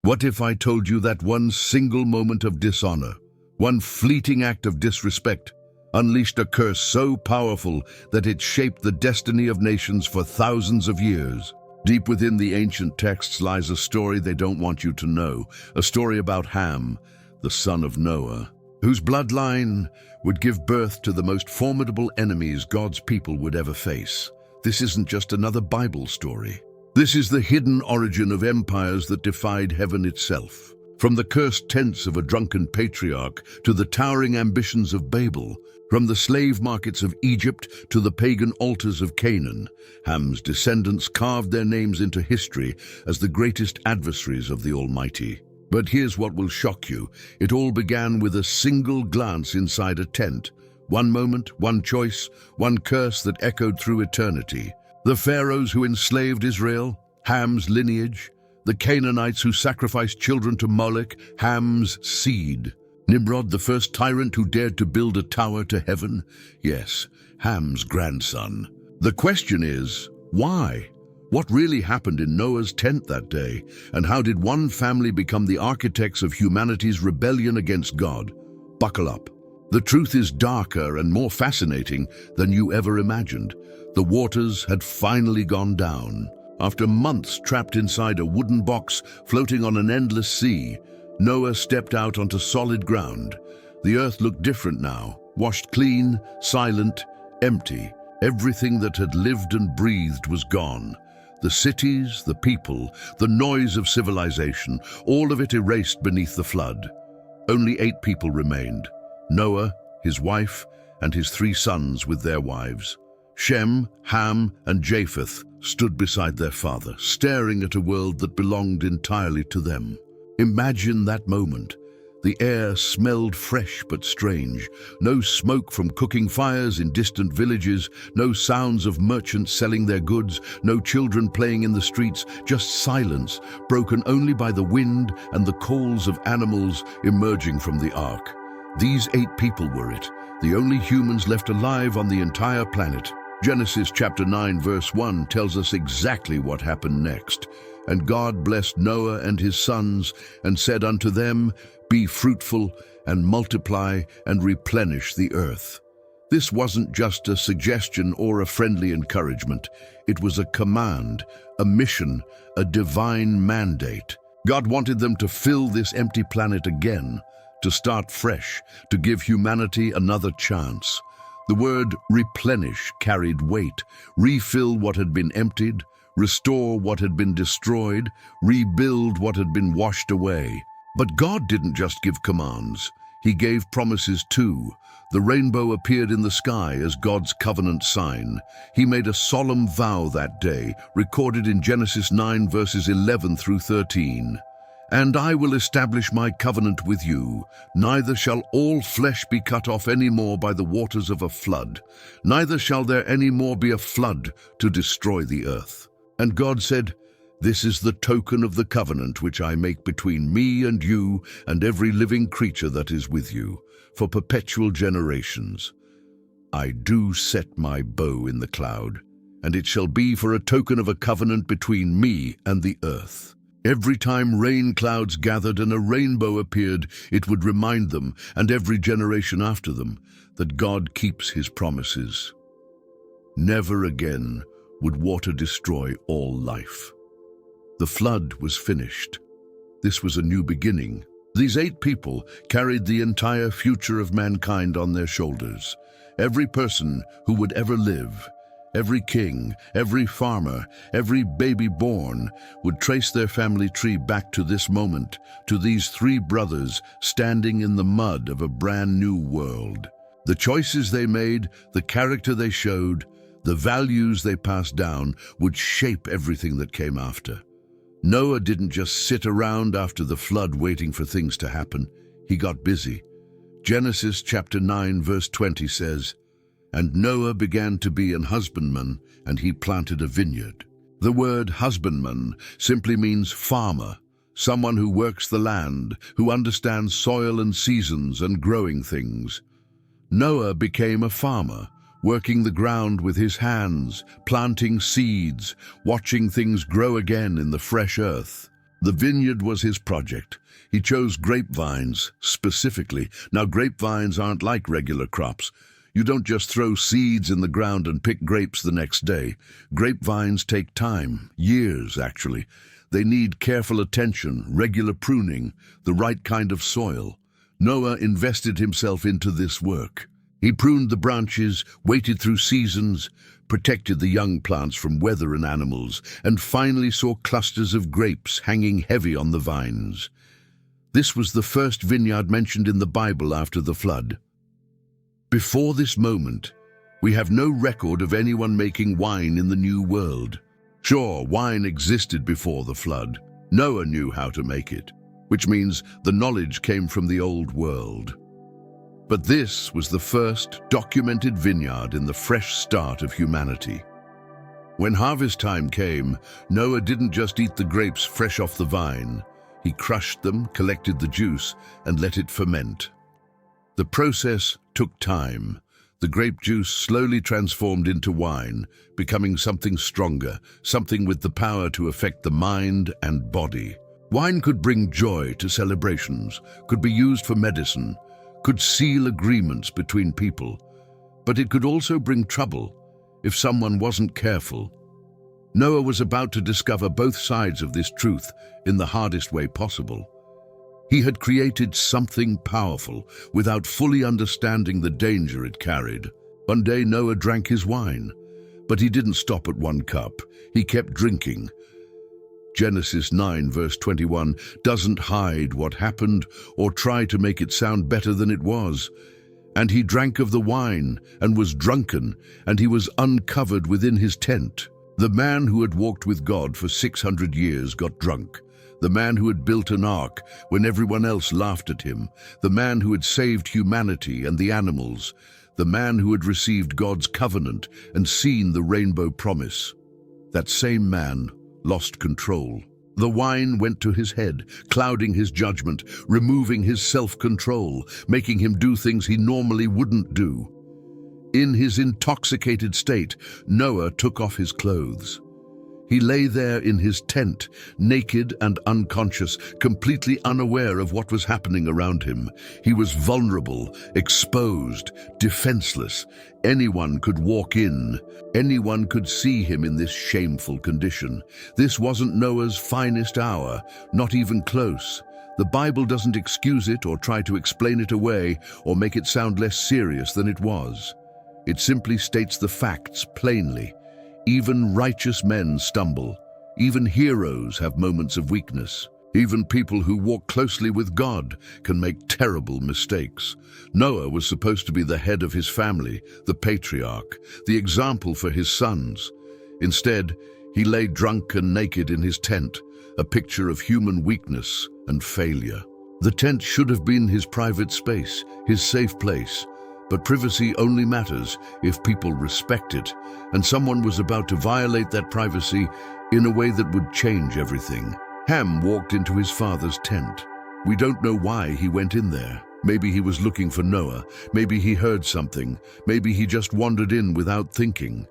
What if I told you that one single moment of dishonor, one fleeting act of disrespect, unleashed a curse so powerful that it shaped the destiny of nations for thousands of years? Deep within the ancient texts lies a story they don't want you to know, a story about Ham, the son of Noah, whose bloodline would give birth to the most formidable enemies God's people would ever face. This isn't just another Bible story. This is the hidden origin of empires that defied heaven itself. From the cursed tents of a drunken patriarch to the towering ambitions of Babel, from the slave markets of Egypt to the pagan altars of Canaan, Ham's descendants carved their names into history as the greatest adversaries of the Almighty. But here's what will shock you. It all began with a single glance inside a tent. One moment, one choice, one curse that echoed through eternity. The pharaohs who enslaved Israel, Ham's lineage. The Canaanites who sacrificed children to Moloch, Ham's seed. Nimrod, the first tyrant who dared to build a tower to heaven. Yes, Ham's grandson. The question is, why? What really happened in Noah's tent that day? And how did one family become the architects of humanity's rebellion against God? Buckle up. The truth is darker and more fascinating than you ever imagined. The waters had finally gone down. After months trapped inside a wooden box floating on an endless sea, Noah stepped out onto solid ground. The earth looked different now, washed clean, silent, empty. Everything that had lived and breathed was gone. The cities, the people, the noise of civilization, all of it erased beneath the flood. Only 8 people remained: Noah, his wife, and his 3 sons with their wives. Shem, Ham, and Japheth stood beside their father, staring at a world that belonged entirely to them. Imagine that moment. The air smelled fresh but strange. No smoke from cooking fires in distant villages, no sounds of merchants selling their goods, no children playing in the streets, just silence, broken only by the wind and the calls of animals emerging from the ark. These 8 people were it, the only humans left alive on the entire planet. Genesis chapter 9 verse 1 tells us exactly what happened next. And God blessed Noah and his sons, and said unto them, Be fruitful, and multiply, and replenish the earth. This wasn't just a suggestion or a friendly encouragement. It was a command, a mission, a divine mandate. God wanted them to fill this empty planet again, to start fresh, to give humanity another chance. The word replenish carried weight. Refill what had been emptied, restore what had been destroyed, rebuild what had been washed away. But God didn't just give commands. He gave promises too. The rainbow appeared in the sky as God's covenant sign. He made a solemn vow that day, recorded in Genesis 9 verses 11 through 13. And I will establish my covenant with you. Neither shall all flesh be cut off any more by the waters of a flood. Neither shall there any more be a flood to destroy the earth. And God said, This is the token of the covenant which I make between me and you and every living creature that is with you, for perpetual generations. I do set my bow in the cloud, and it shall be for a token of a covenant between me and the earth. Every time rain clouds gathered and a rainbow appeared, it would remind them, and every generation after them, that God keeps his promises. Never again would water destroy all life. The flood was finished. This was a new beginning. These 8 people carried the entire future of mankind on their shoulders. Every person who would ever live, every king, every farmer, every baby born would trace their family tree back to this moment, to these 3 brothers standing in the mud of a brand new world. The choices they made, the character they showed, the values they passed down would shape everything that came after. Noah didn't just sit around after the flood waiting for things to happen. He got busy. Genesis chapter 9 verse 20 says, And Noah began to be an husbandman, and he planted a vineyard. The word husbandman simply means farmer, someone who works the land, who understands soil and seasons and growing things. Noah became a farmer, working the ground with his hands, planting seeds, watching things grow again in the fresh earth. The vineyard was his project. He chose grapevines specifically. Now, grapevines aren't like regular crops. You don't just throw seeds in the ground and pick grapes the next day. Grapevines take time, years actually. They need careful attention, regular pruning, the right kind of soil. Noah invested himself into this work. He pruned the branches, waited through seasons, protected the young plants from weather and animals, and finally saw clusters of grapes hanging heavy on the vines. This was the first vineyard mentioned in the Bible after the flood. Before this moment, we have no record of anyone making wine in the New World. Sure, wine existed before the flood. Noah knew how to make it, which means the knowledge came from the Old World. But this was the first documented vineyard in the fresh start of humanity. When harvest time came, Noah didn't just eat the grapes fresh off the vine. He crushed them, collected the juice, and let it ferment. The process took time. The grape juice slowly transformed into wine, becoming something stronger, something with the power to affect the mind and body. Wine could bring joy to celebrations, could be used for medicine, could seal agreements between people, but it could also bring trouble if someone wasn't careful. Noah was about to discover both sides of this truth in the hardest way possible. He had created something powerful without fully understanding the danger it carried. One day Noah drank his wine, but he didn't stop at one cup. He kept drinking. Genesis 9 verse 21 doesn't hide what happened or try to make it sound better than it was. And he drank of the wine and was drunken, and he was uncovered within his tent. The man who had walked with God for 600 years got drunk. The man who had built an ark when everyone else laughed at him. The man who had saved humanity and the animals. The man who had received God's covenant and seen the rainbow promise. That same man lost control. The wine went to his head, clouding his judgment, removing his self-control, making him do things he normally wouldn't do. In his intoxicated state, Noah took off his clothes. He lay there in his tent, naked and unconscious, completely unaware of what was happening around him. He was vulnerable, exposed, defenseless. Anyone could walk in. Anyone could see him in this shameful condition. This wasn't Noah's finest hour, not even close. The Bible doesn't excuse it or try to explain it away or make it sound less serious than it was. It simply states the facts plainly. Even righteous men stumble. Even heroes have moments of weakness. Even people who walk closely with God can make terrible mistakes. Noah was supposed to be the head of his family, the patriarch, the example for his sons. Instead, he lay drunk and naked in his tent, a picture of human weakness and failure. The tent should have been his private space, his safe place. But privacy only matters if people respect it, and someone was about to violate that privacy in a way that would change everything. Ham walked into his father's tent. We don't know why he went in there. Maybe he was looking for Noah. Maybe he heard something. Maybe he just wandered in without thinking.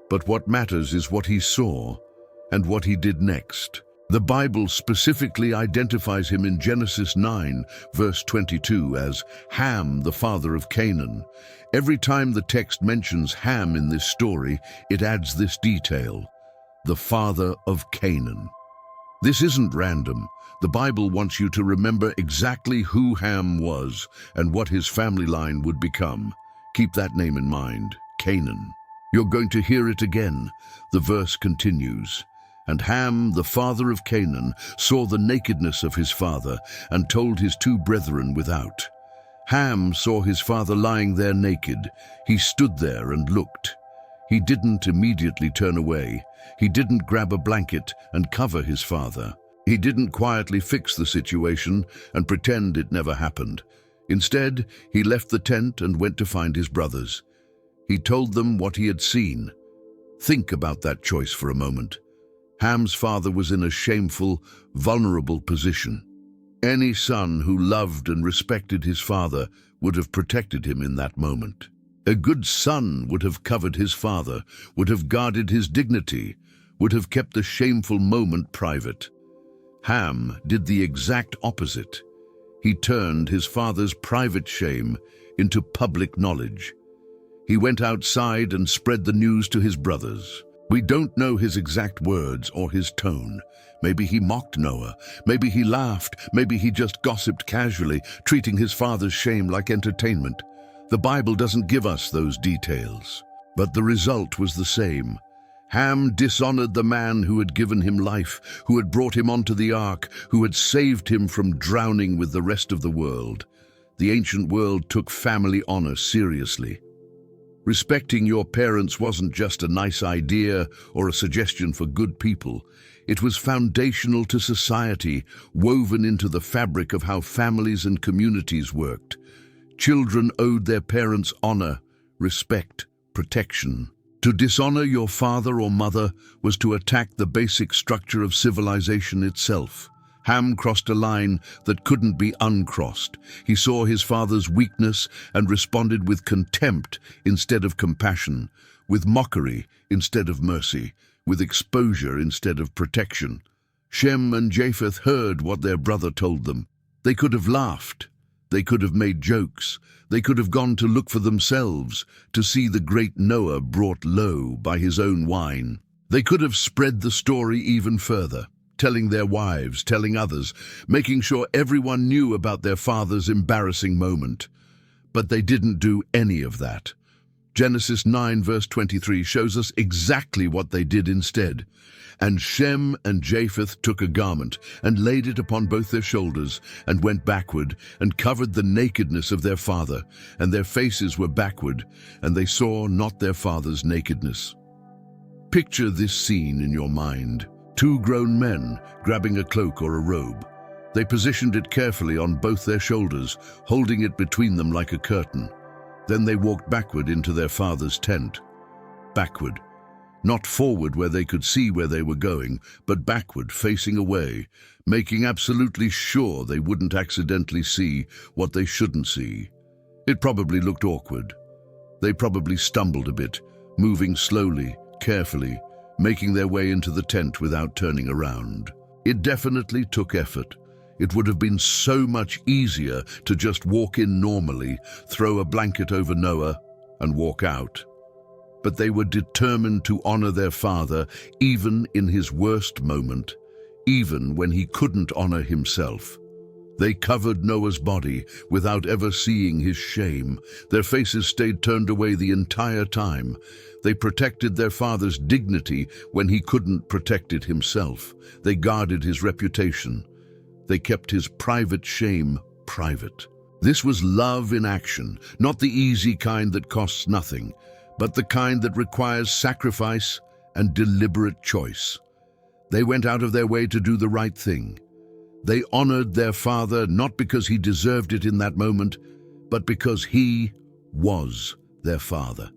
But what matters is what he saw and what he did next. The Bible specifically identifies him in Genesis 9, verse 22 as Ham, the father of Canaan. Every time the text mentions Ham in this story, it adds this detail: the father of Canaan. This isn't random. The Bible wants you to remember exactly who Ham was and what his family line would become. Keep that name in mind, Canaan. You're going to hear it again. The verse continues. And Ham, the father of Canaan, saw the nakedness of his father and told his two brethren without. Ham saw his father lying there naked. He stood there and looked. He didn't immediately turn away. He didn't grab a blanket and cover his father. He didn't quietly fix the situation and pretend it never happened. Instead, he left the tent and went to find his brothers. He told them what he had seen. Think about that choice for a moment. Ham's father was in a shameful, vulnerable position. Any son who loved and respected his father would have protected him in that moment. A good son would have covered his father, would have guarded his dignity, would have kept the shameful moment private. Ham did the exact opposite. He turned his father's private shame into public knowledge. He went outside and spread the news to his brothers. We don't know his exact words or his tone. Maybe he mocked Noah. Maybe he laughed. Maybe he just gossiped casually, treating his father's shame like entertainment. The Bible doesn't give us those details. But the result was the same. Ham dishonored the man who had given him life, who had brought him onto the ark, who had saved him from drowning with the rest of the world. The ancient world took family honor seriously. Respecting your parents wasn't just a nice idea or a suggestion for good people. It was foundational to society, woven into the fabric of how families and communities worked. Children owed their parents honor, respect, protection. To dishonor your father or mother was to attack the basic structure of civilization itself. Ham crossed a line that couldn't be uncrossed. He saw his father's weakness and responded with contempt instead of compassion, with mockery instead of mercy, with exposure instead of protection. Shem and Japheth heard what their brother told them. They could have laughed. They could have made jokes. They could have gone to look for themselves, to see the great Noah brought low by his own wine. They could have spread the story even further, telling their wives, telling others, making sure everyone knew about their father's embarrassing moment. But they didn't do any of that. Genesis 9 verse 23 shows us exactly what they did instead. And Shem and Japheth took a garment and laid it upon both their shoulders and went backward and covered the nakedness of their father, and their faces were backward, and they saw not their father's nakedness. Picture this scene in your mind. Two grown men grabbing a cloak or a robe. They positioned it carefully on both their shoulders, holding it between them like a curtain. Then they walked backward into their father's tent. Backward. Not forward where they could see where they were going, but backward, facing away, making absolutely sure they wouldn't accidentally see what they shouldn't see. It probably looked awkward. They probably stumbled a bit, moving slowly, carefully, making their way into the tent without turning around. It definitely took effort. It would have been so much easier to just walk in normally, throw a blanket over Noah, and walk out. But they were determined to honor their father even in his worst moment, even when he couldn't honor himself. They covered Noah's body without ever seeing his shame. Their faces stayed turned away the entire time. They protected their father's dignity when he couldn't protect it himself. They guarded his reputation. They kept his private shame private. This was love in action, not the easy kind that costs nothing, but the kind that requires sacrifice and deliberate choice. They went out of their way to do the right thing. They honored their father not because he deserved it in that moment, but because he was their father.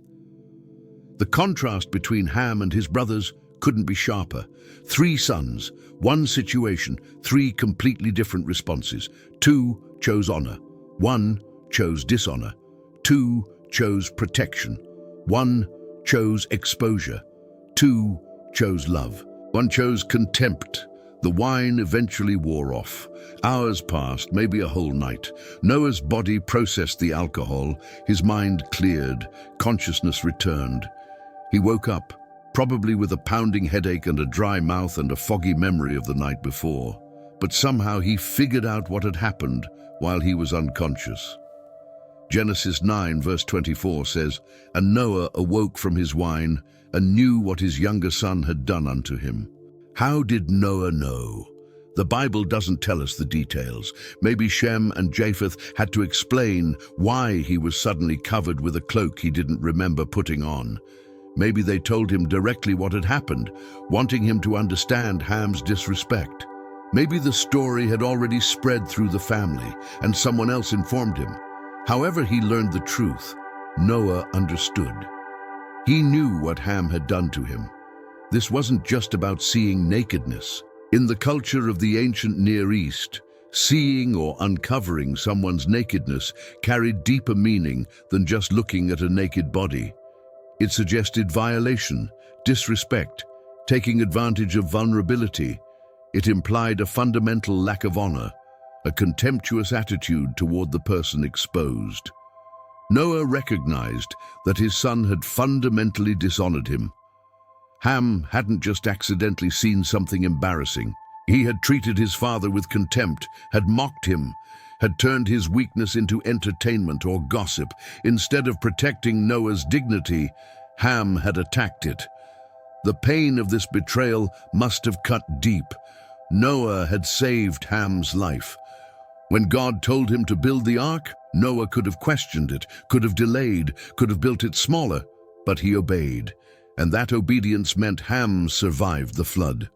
The contrast between Ham and his brothers couldn't be sharper. 3 sons, 1 situation, 3 completely different responses. 2 chose honor. 1 chose dishonor. 2 chose protection. 1 chose exposure. 2 chose love. 1 chose contempt. The wine eventually wore off. Hours passed, maybe a whole night. Noah's body processed the alcohol. His mind cleared. Consciousness returned. He woke up, probably with a pounding headache and a dry mouth and a foggy memory of the night before. But somehow he figured out what had happened while he was unconscious. Genesis 9 verse 24 says, "And Noah awoke from his wine and knew what his younger son had done unto him." How did Noah know? The Bible doesn't tell us the details. Maybe Shem and Japheth had to explain why he was suddenly covered with a cloak he didn't remember putting on. Maybe they told him directly what had happened, wanting him to understand Ham's disrespect. Maybe the story had already spread through the family and someone else informed him. However he learned the truth, Noah understood. He knew what Ham had done to him. This wasn't just about seeing nakedness. In the culture of the ancient Near East, seeing or uncovering someone's nakedness carried deeper meaning than just looking at a naked body. It suggested violation, disrespect, taking advantage of vulnerability. It implied a fundamental lack of honor, a contemptuous attitude toward the person exposed. Noah recognized that his son had fundamentally dishonored him. Ham hadn't just accidentally seen something embarrassing. He had treated his father with contempt, had mocked him, had turned his weakness into entertainment or gossip. Instead of protecting Noah's dignity, Ham had attacked it. The pain of this betrayal must have cut deep. Noah had saved Ham's life. When God told him to build the ark, Noah could have questioned it, could have delayed, could have built it smaller, but he obeyed. And that obedience meant Ham survived the flood.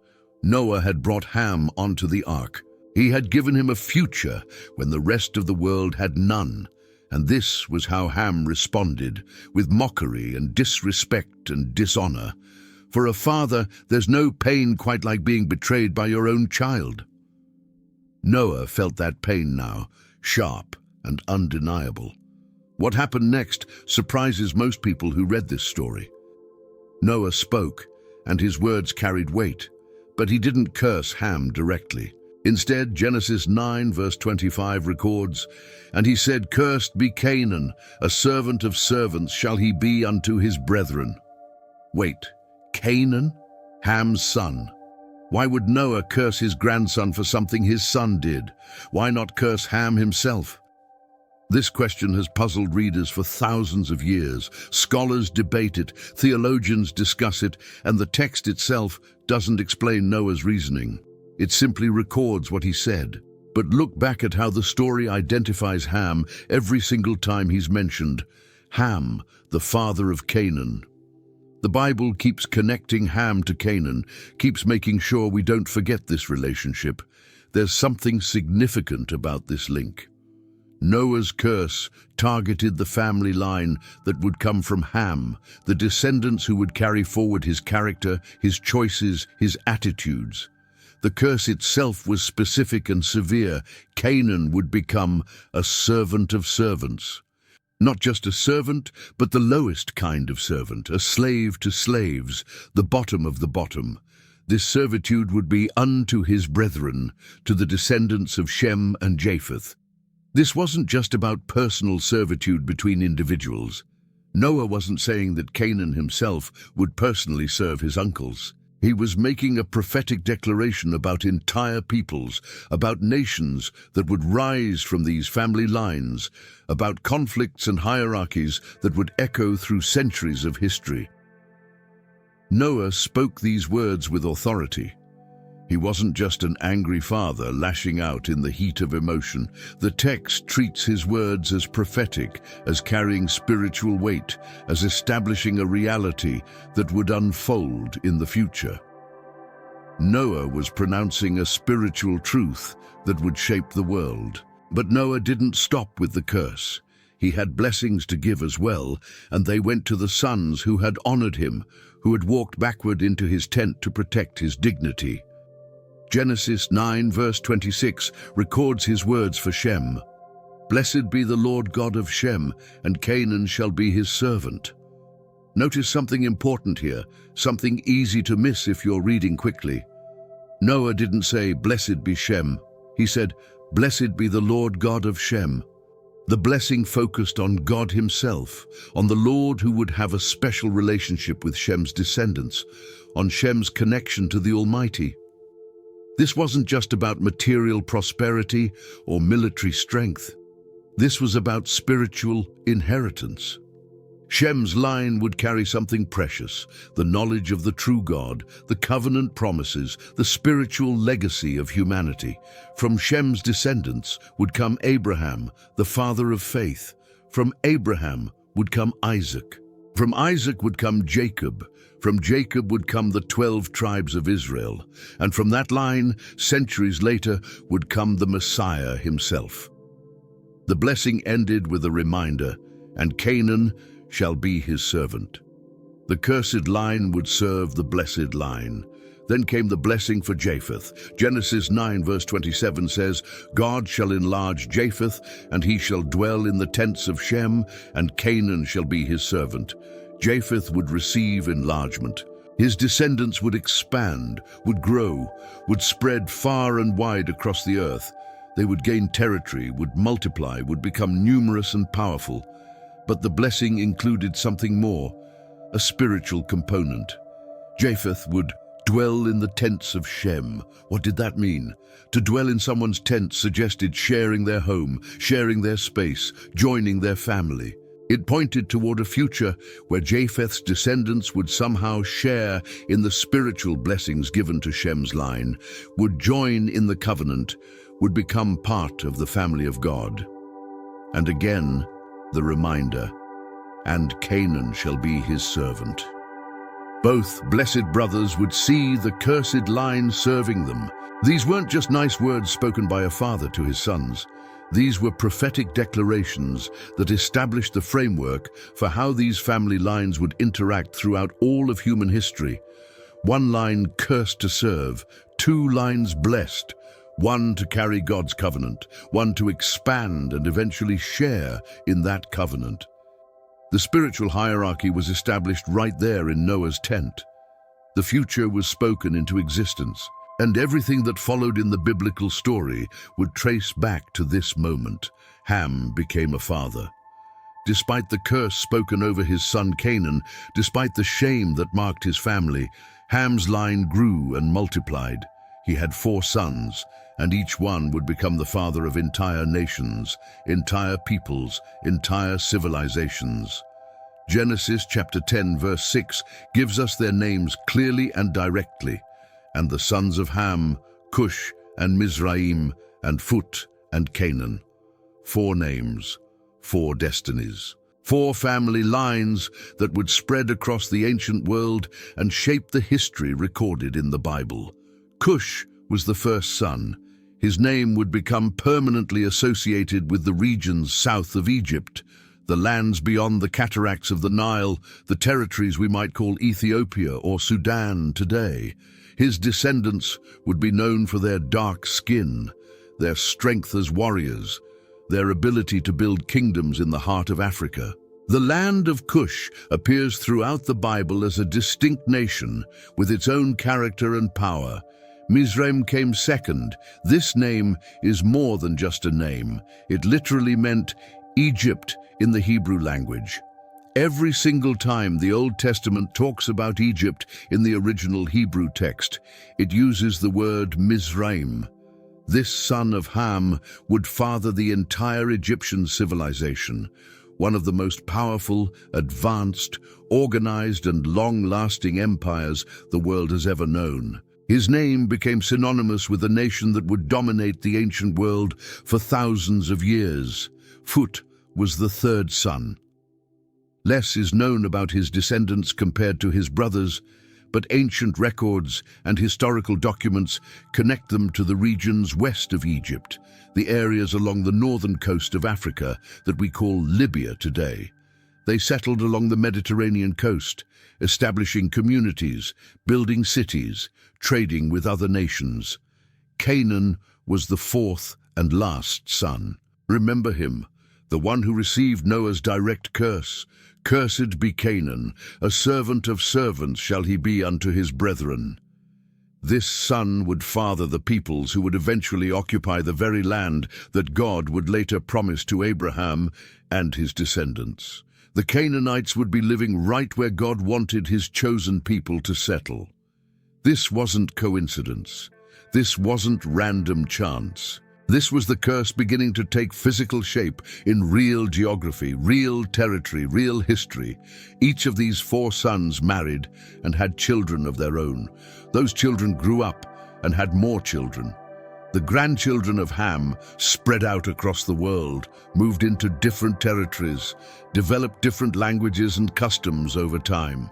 Noah had brought Ham onto the ark. He had given him a future when the rest of the world had none. And this was how Ham responded, with mockery and disrespect and dishonor. For a father, there's no pain quite like being betrayed by your own child. Noah felt that pain now, sharp and undeniable. What happened next surprises most people who read this story. Noah spoke, and his words carried weight, but he didn't curse Ham directly. Instead, Genesis 9 verse 25 records, "And he said, Cursed be Canaan, a servant of servants shall he be unto his brethren." Wait, Canaan? Ham's son. Why would Noah curse his grandson for something his son did? Why not curse Ham himself? This question has puzzled readers for thousands of years. Scholars debate it, theologians discuss it, and the text itself doesn't explain Noah's reasoning. It simply records what he said. But look back at how the story identifies Ham every single time he's mentioned. Ham, the father of Canaan. The Bible keeps connecting Ham to Canaan, keeps making sure we don't forget this relationship. There's something significant about this link. Noah's curse targeted the family line that would come from Ham, the descendants who would carry forward his character, his choices, his attitudes. The curse itself was specific and severe. Canaan would become a servant of servants. Not just a servant, but the lowest kind of servant, a slave to slaves, the bottom of the bottom. This servitude would be unto his brethren, to the descendants of Shem and Japheth. This wasn't just about personal servitude between individuals. Noah wasn't saying that Canaan himself would personally serve his uncles. He was making a prophetic declaration about entire peoples, about nations that would rise from these family lines, about conflicts and hierarchies that would echo through centuries of history. Noah spoke these words with authority. He wasn't just an angry father lashing out in the heat of emotion. The text treats his words as prophetic, as carrying spiritual weight, as establishing a reality that would unfold in the future. Noah was pronouncing a spiritual truth that would shape the world. But Noah didn't stop with the curse. He had blessings to give as well, and they went to the sons who had honored him, who had walked backward into his tent to protect his dignity. Genesis 9 verse 26 records his words for Shem. "Blessed be the Lord God of Shem, and Canaan shall be his servant." Notice something important here, something easy to miss if you're reading quickly. Noah didn't say, "Blessed be Shem." He said, "Blessed be the Lord God of Shem." The blessing focused on God himself, on the Lord who would have a special relationship with Shem's descendants, on Shem's connection to the Almighty. This wasn't just about material prosperity or military strength. This was about spiritual inheritance. Shem's line would carry something precious, the knowledge of the true God, the covenant promises, the spiritual legacy of humanity. From Shem's descendants would come Abraham, the father of faith. From Abraham would come Isaac. From Isaac would come Jacob. From Jacob would come the 12 tribes of Israel. And from that line, centuries later, would come the Messiah himself. The blessing ended with a reminder, "And Canaan shall be his servant." The cursed line would serve the blessed line. Then came the blessing for Japheth. Genesis 9 verse 27 says, "God shall enlarge Japheth, and he shall dwell in the tents of Shem, and Canaan shall be his servant." Japheth would receive enlargement. His descendants would expand, would grow, would spread far and wide across the earth. They would gain territory, would multiply, would become numerous and powerful. But the blessing included something more, a spiritual component. Japheth would dwell in the tents of Shem. What did that mean? To dwell in someone's tent suggested sharing their home, sharing their space, joining their family. It pointed toward a future where Japheth's descendants would somehow share in the spiritual blessings given to Shem's line, would join in the covenant, would become part of the family of God. And again, the reminder, and Canaan shall be his servant. Both blessed brothers would see the cursed line serving them. These weren't just nice words spoken by a father to his sons. These were prophetic declarations that established the framework for how these family lines would interact throughout all of human history. One line cursed to serve, two lines blessed, one to carry God's covenant, one to expand and eventually share in that covenant. The spiritual hierarchy was established right there in Noah's tent. The future was spoken into existence, and everything that followed in the biblical story would trace back to this moment. Ham became a father. Despite the curse spoken over his son Canaan, despite the shame that marked his family, Ham's line grew and multiplied. He had 4 sons, and each one would become the father of entire nations, entire peoples, entire civilizations. Genesis chapter 10 verse 6 gives us their names clearly and directly. And the sons of Ham, Cush and Mizraim and Phut and Canaan. 4 names, 4 destinies. 4 family lines that would spread across the ancient world and shape the history recorded in the Bible. Cush was the first son. His name would become permanently associated with the regions south of Egypt, the lands beyond the cataracts of the Nile, the territories we might call Ethiopia or Sudan today. His descendants would be known for their dark skin, their strength as warriors, their ability to build kingdoms in the heart of Africa. The land of Cush appears throughout the Bible as a distinct nation with its own character and power. Mizraim came second. This name is more than just a name. It literally meant Egypt in the Hebrew language. Every single time the Old Testament talks about Egypt in the original Hebrew text, it uses the word Mizraim. This son of Ham would father the entire Egyptian civilization, one of the most powerful, advanced, organized, and long-lasting empires the world has ever known. His name became synonymous with a nation that would dominate the ancient world for thousands of years. Phut was the 3rd son. Less is known about his descendants compared to his brothers, but ancient records and historical documents connect them to the regions west of Egypt, the areas along the northern coast of Africa that we call Libya today. They settled along the Mediterranean coast, establishing communities, building cities, trading with other nations. Canaan was the 4th and last son. Remember him, the one who received Noah's direct curse. Cursed be Canaan, a servant of servants shall he be unto his brethren. This son would father the peoples who would eventually occupy the very land that God would later promise to Abraham and his descendants. The Canaanites would be living right where God wanted his chosen people to settle. This wasn't coincidence. This wasn't random chance. This was the curse beginning to take physical shape in real geography, real territory, real history. Each of these 4 sons married and had children of their own. Those children grew up and had more children. The grandchildren of Ham spread out across the world, moved into different territories, developed different languages and customs over time.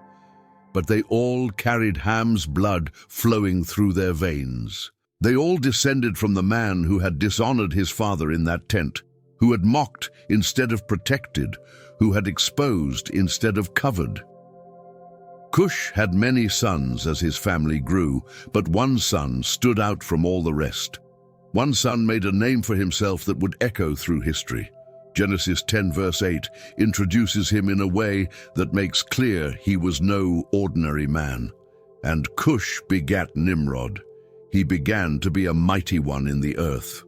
But they all carried Ham's blood flowing through their veins. They all descended from the man who had dishonored his father in that tent, who had mocked instead of protected, who had exposed instead of covered. Cush had many sons as his family grew, but one son stood out from all the rest. One son made a name for himself that would echo through history. Genesis 10 verse 8 introduces him in a way that makes clear he was no ordinary man. And Cush begat Nimrod. He began to be a mighty one in the earth.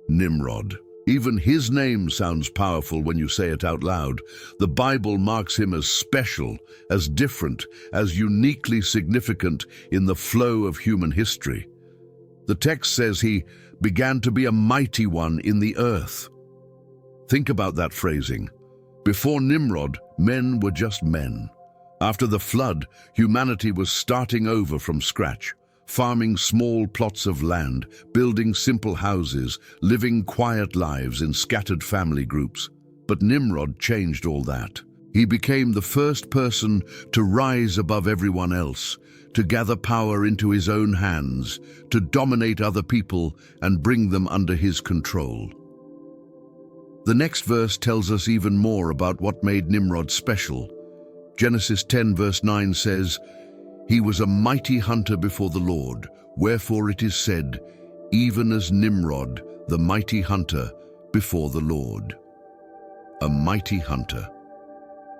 Nimrod. Even his name sounds powerful when you say it out loud. The Bible marks him as special, as different, as uniquely significant in the flow of human history. The text says he began to be a mighty one in the earth. Think about that phrasing. Before Nimrod, men were just men. After the flood, humanity was starting over from scratch, farming small plots of land, building simple houses, living quiet lives in scattered family groups. But Nimrod changed all that. He became the first person to rise above everyone else, to gather power into his own hands, to dominate other people and bring them under his control. The next verse tells us even more about what made Nimrod special. Genesis 10 verse 9 says, "He was a mighty hunter before the Lord, wherefore it is said, even as Nimrod, the mighty hunter, before the Lord." A mighty hunter.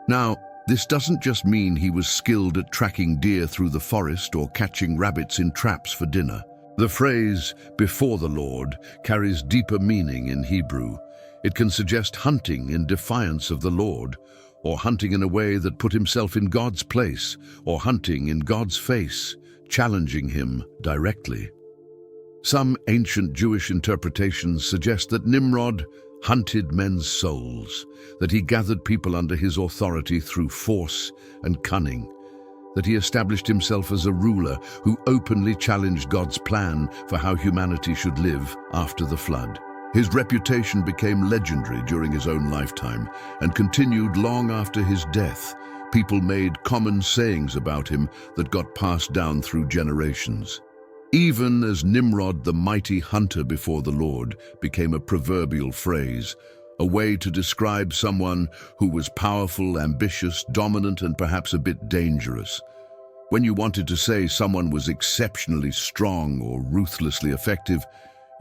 Now, this doesn't just mean he was skilled at tracking deer through the forest or catching rabbits in traps for dinner. The phrase, "before the Lord," carries deeper meaning in Hebrew. It can suggest hunting in defiance of the Lord, or hunting in a way that put himself in God's place, or hunting in God's face, challenging him directly. Some ancient Jewish interpretations suggest that Nimrod hunted men's souls, that he gathered people under his authority through force and cunning, that he established himself as a ruler who openly challenged God's plan for how humanity should live after the flood. His reputation became legendary during his own lifetime and continued long after his death. People made common sayings about him that got passed down through generations. Even as Nimrod, the mighty hunter before the Lord, became a proverbial phrase, a way to describe someone who was powerful, ambitious, dominant, and perhaps a bit dangerous. When you wanted to say someone was exceptionally strong or ruthlessly effective,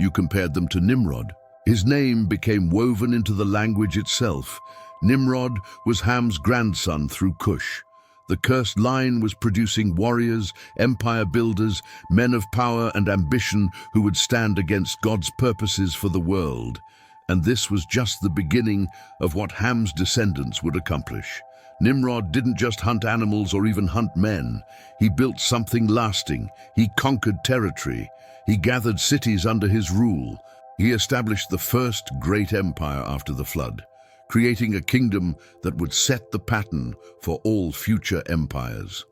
you compared them to Nimrod. His name became woven into the language itself. Nimrod was Ham's grandson through Cush. The cursed line was producing warriors, empire builders, men of power and ambition who would stand against God's purposes for the world. And this was just the beginning of what Ham's descendants would accomplish. Nimrod didn't just hunt animals or even hunt men. He built something lasting. He conquered territory. He gathered cities under his rule. He established the first great empire after the flood, creating a kingdom that would set the pattern for all future empires.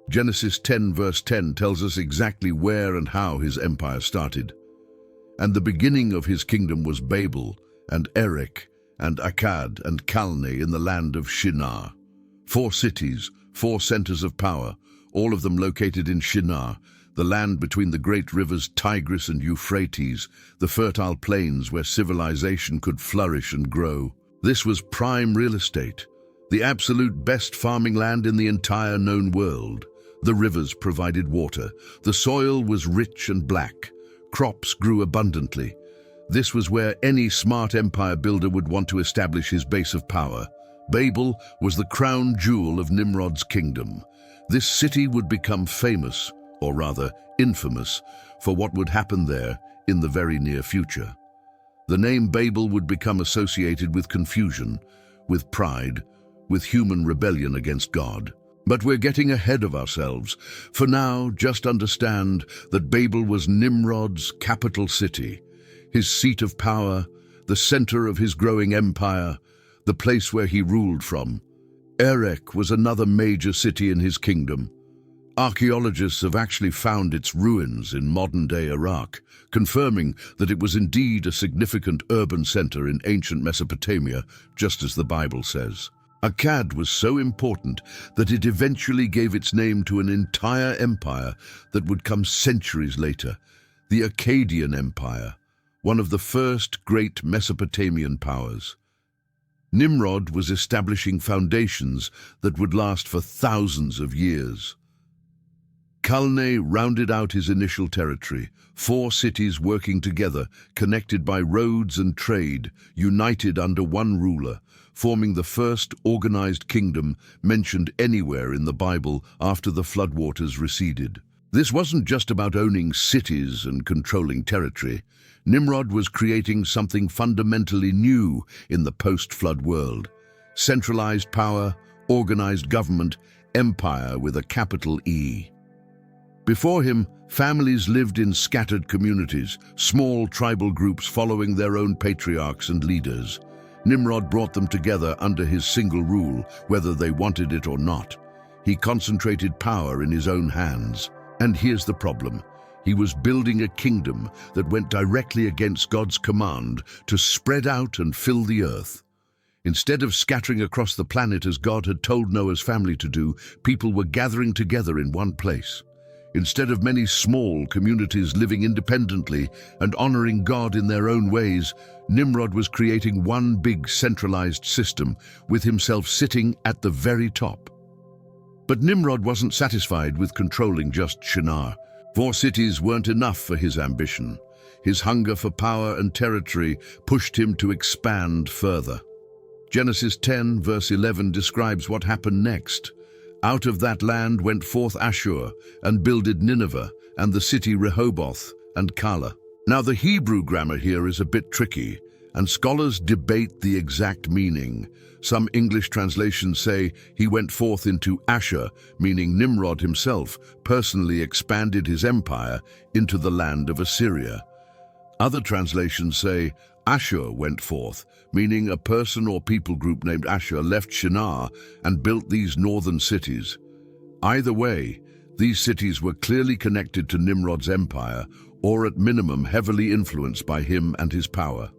Genesis 10 verse 10 tells us exactly where and how his empire started. And the beginning of his kingdom was Babel, and Erech, and Akkad, and Calneh in the land of Shinar. 4 cities, 4 centers of power, all of them located in Shinar, the land between the great rivers Tigris and Euphrates, the fertile plains where civilization could flourish and grow. This was prime real estate, the absolute best farming land in the entire known world. The rivers provided water. The soil was rich and black. Crops grew abundantly. This was where any smart empire builder would want to establish his base of power. Babel was the crown jewel of Nimrod's kingdom. This city would become famous, or rather infamous, for what would happen there in the very near future. The name Babel would become associated with confusion, with pride, with human rebellion against God. But we're getting ahead of ourselves. For now, just understand that Babel was Nimrod's capital city, his seat of power, the center of his growing empire, the place where he ruled from. Erech was another major city in his kingdom. Archaeologists have actually found its ruins in modern-day Iraq, confirming that it was indeed a significant urban center in ancient Mesopotamia, just as the Bible says. Akkad was so important that it eventually gave its name to an entire empire that would come centuries later, the Akkadian Empire, one of the first great Mesopotamian powers. Nimrod was establishing foundations that would last for thousands of years. Calneh rounded out his initial territory, 4 cities working together, connected by roads and trade, united under one ruler, forming the first organized kingdom mentioned anywhere in the Bible after the floodwaters receded. This wasn't just about owning cities and controlling territory. Nimrod was creating something fundamentally new in the post-flood world. Centralized power, organized government, empire with a capital E. Before him, families lived in scattered communities, small tribal groups following their own patriarchs and leaders. Nimrod brought them together under his single rule, whether they wanted it or not. He concentrated power in his own hands. And here's the problem. He was building a kingdom that went directly against God's command to spread out and fill the earth. Instead of scattering across the planet as God had told Noah's family to do, people were gathering together in one place. Instead of many small communities living independently and honoring God in their own ways, Nimrod was creating one big centralized system, with himself sitting at the very top. But Nimrod wasn't satisfied with controlling just Shinar. 4 cities weren't enough for his ambition. His hunger for power and territory pushed him to expand further. Genesis 10, verse 11 describes what happened next. Out of that land went forth Ashur, and builded Nineveh, and the city Rehoboth, and Calah. Now the Hebrew grammar here is a bit tricky, and scholars debate the exact meaning. Some English translations say he went forth into Ashur, meaning Nimrod himself personally expanded his empire into the land of Assyria. Other translations say Ashur went forth, meaning a person or people group named Ashur left Shinar and built these northern cities. Either way, these cities were clearly connected to Nimrod's empire, or at minimum heavily influenced by him and his power.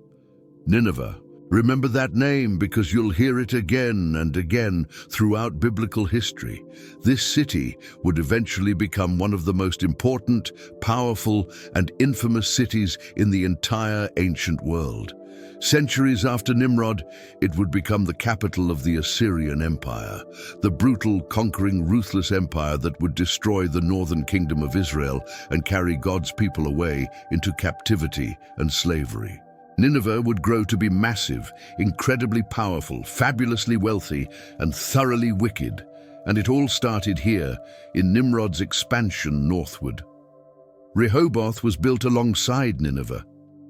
Nineveh. Remember that name because you'll hear it again and again throughout biblical history. This city would eventually become one of the most important, powerful, and infamous cities in the entire ancient world. Centuries after Nimrod, it would become the capital of the Assyrian Empire, the brutal, conquering, ruthless empire that would destroy the northern kingdom of Israel and carry God's people away into captivity and slavery. Nineveh would grow to be massive, incredibly powerful, fabulously wealthy, and thoroughly wicked. And it all started here, in Nimrod's expansion northward. Rehoboth was built alongside Nineveh.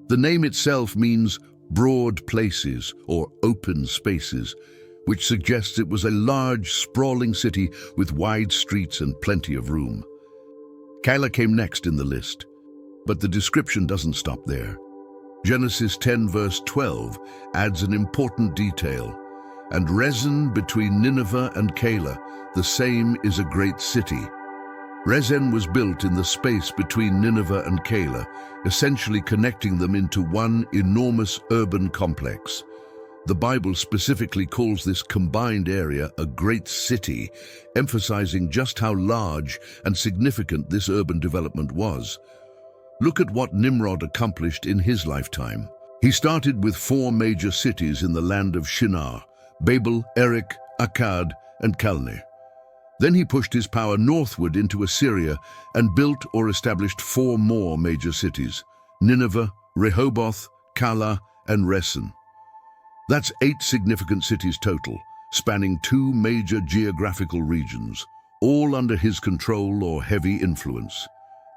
The name itself means broad places or open spaces, which suggests it was a large, sprawling city with wide streets and plenty of room. Calah came next in the list, but the description doesn't stop there. Genesis 10 verse 12 adds an important detail. And Rezin between Nineveh and Calah, the same is a great city. Rezin was built in the space between Nineveh and Calah, essentially connecting them into one enormous urban complex. The Bible specifically calls this combined area a great city, emphasizing just how large and significant this urban development was. Look at what Nimrod accomplished in his lifetime. He started with 4 major cities in the land of Shinar: Babel, Erech, Akkad, and Calneh. Then he pushed his power northward into Assyria and built or established 4 more major cities: Nineveh, Rehoboth, Calah, and Rezin. That's 8 significant cities total, spanning 2 major geographical regions, all under his control or heavy influence.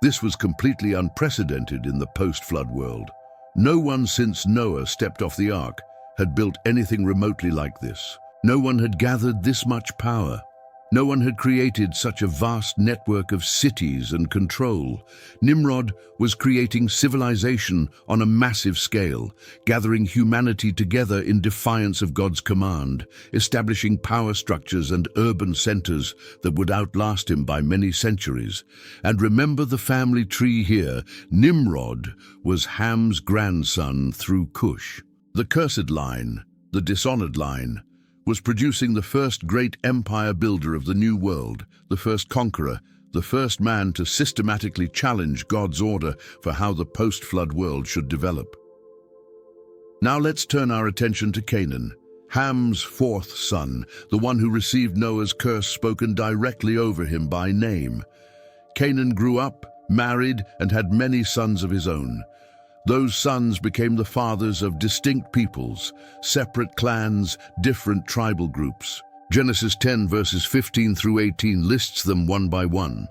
This was completely unprecedented in the post-flood world. No one since Noah stepped off the ark had built anything remotely like this. No one had gathered this much power. No one had created such a vast network of cities and control. Nimrod was creating civilization on a massive scale, gathering humanity together in defiance of God's command, establishing power structures and urban centers that would outlast him by many centuries. And remember the family tree here. Nimrod was Ham's grandson through Cush. The cursed line, the dishonored line, was producing the first great empire builder of the New World, the first conqueror, the first man to systematically challenge God's order for how the post-flood world should develop. Now let's turn our attention to Canaan, Ham's 4th son, the one who received Noah's curse spoken directly over him by name. Canaan grew up, married, and had many sons of his own. Those sons became the fathers of distinct peoples, separate clans, different tribal groups. Genesis 10 verses 15 through 18 lists them one by one.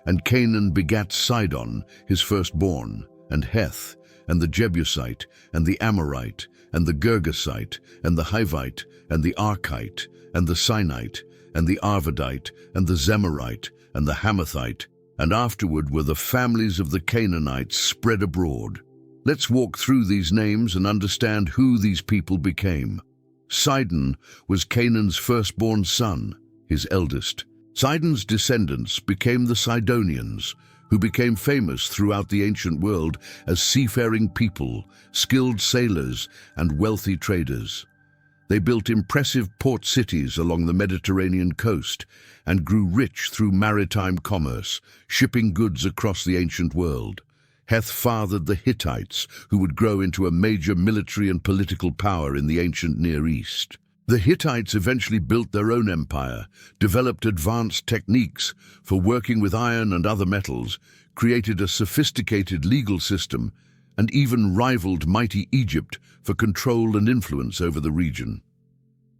And Canaan begat Sidon, his firstborn, and Heth, and the Jebusite, and the Amorite, and the Girgasite, and the Hivite, and the Archite, and the Sinite, and the Arvadite, and the Zemarite, and the Hamathite, and afterward were the families of the Canaanites spread abroad. Let's walk through these names and understand who these people became. Sidon was Canaan's firstborn son, his eldest. Sidon's descendants became the Sidonians, who became famous throughout the ancient world as seafaring people, skilled sailors, and wealthy traders. They built impressive port cities along the Mediterranean coast and grew rich through maritime commerce, shipping goods across the ancient world. Heth fathered the Hittites, who would grow into a major military and political power in the ancient Near East. The Hittites eventually built their own empire, developed advanced techniques for working with iron and other metals, created a sophisticated legal system, and even rivaled mighty Egypt for control and influence over the region.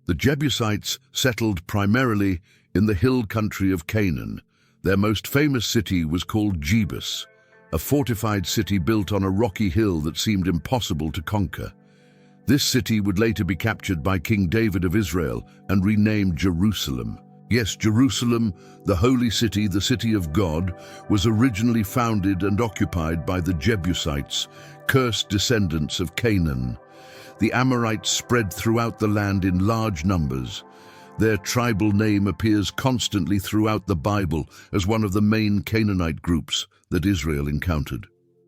The Jebusites settled primarily in the hill country of Canaan. Their most famous city was called Jebus, a fortified city built on a rocky hill that seemed impossible to conquer. This city would later be captured by King David of Israel and renamed Jerusalem. Yes, Jerusalem, the holy city, the city of God, was originally founded and occupied by the Jebusites, cursed descendants of Canaan. The Amorites spread throughout the land in large numbers. Their tribal name appears constantly throughout the Bible as one of the main Canaanite groups that Israel encountered.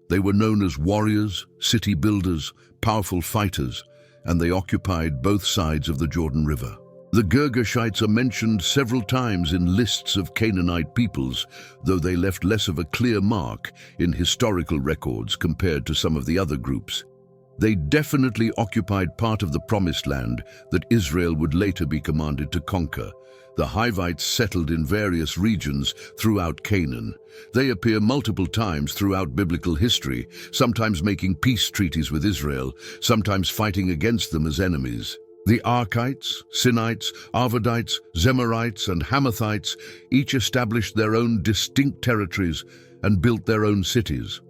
They were known as warriors, city builders, powerful fighters, and they occupied both sides of the Jordan River. The Girgashites are mentioned several times in lists of Canaanite peoples, though they left less of a clear mark in historical records compared to some of the other groups. They definitely occupied part of the Promised Land that Israel would later be commanded to conquer. The Hivites settled in various regions throughout Canaan. They appear multiple times throughout biblical history, sometimes making peace treaties with Israel, sometimes fighting against them as enemies. The Archites, Sinites, Arvadites, Zemarites, and Hamathites each established their own distinct territories and built their own cities.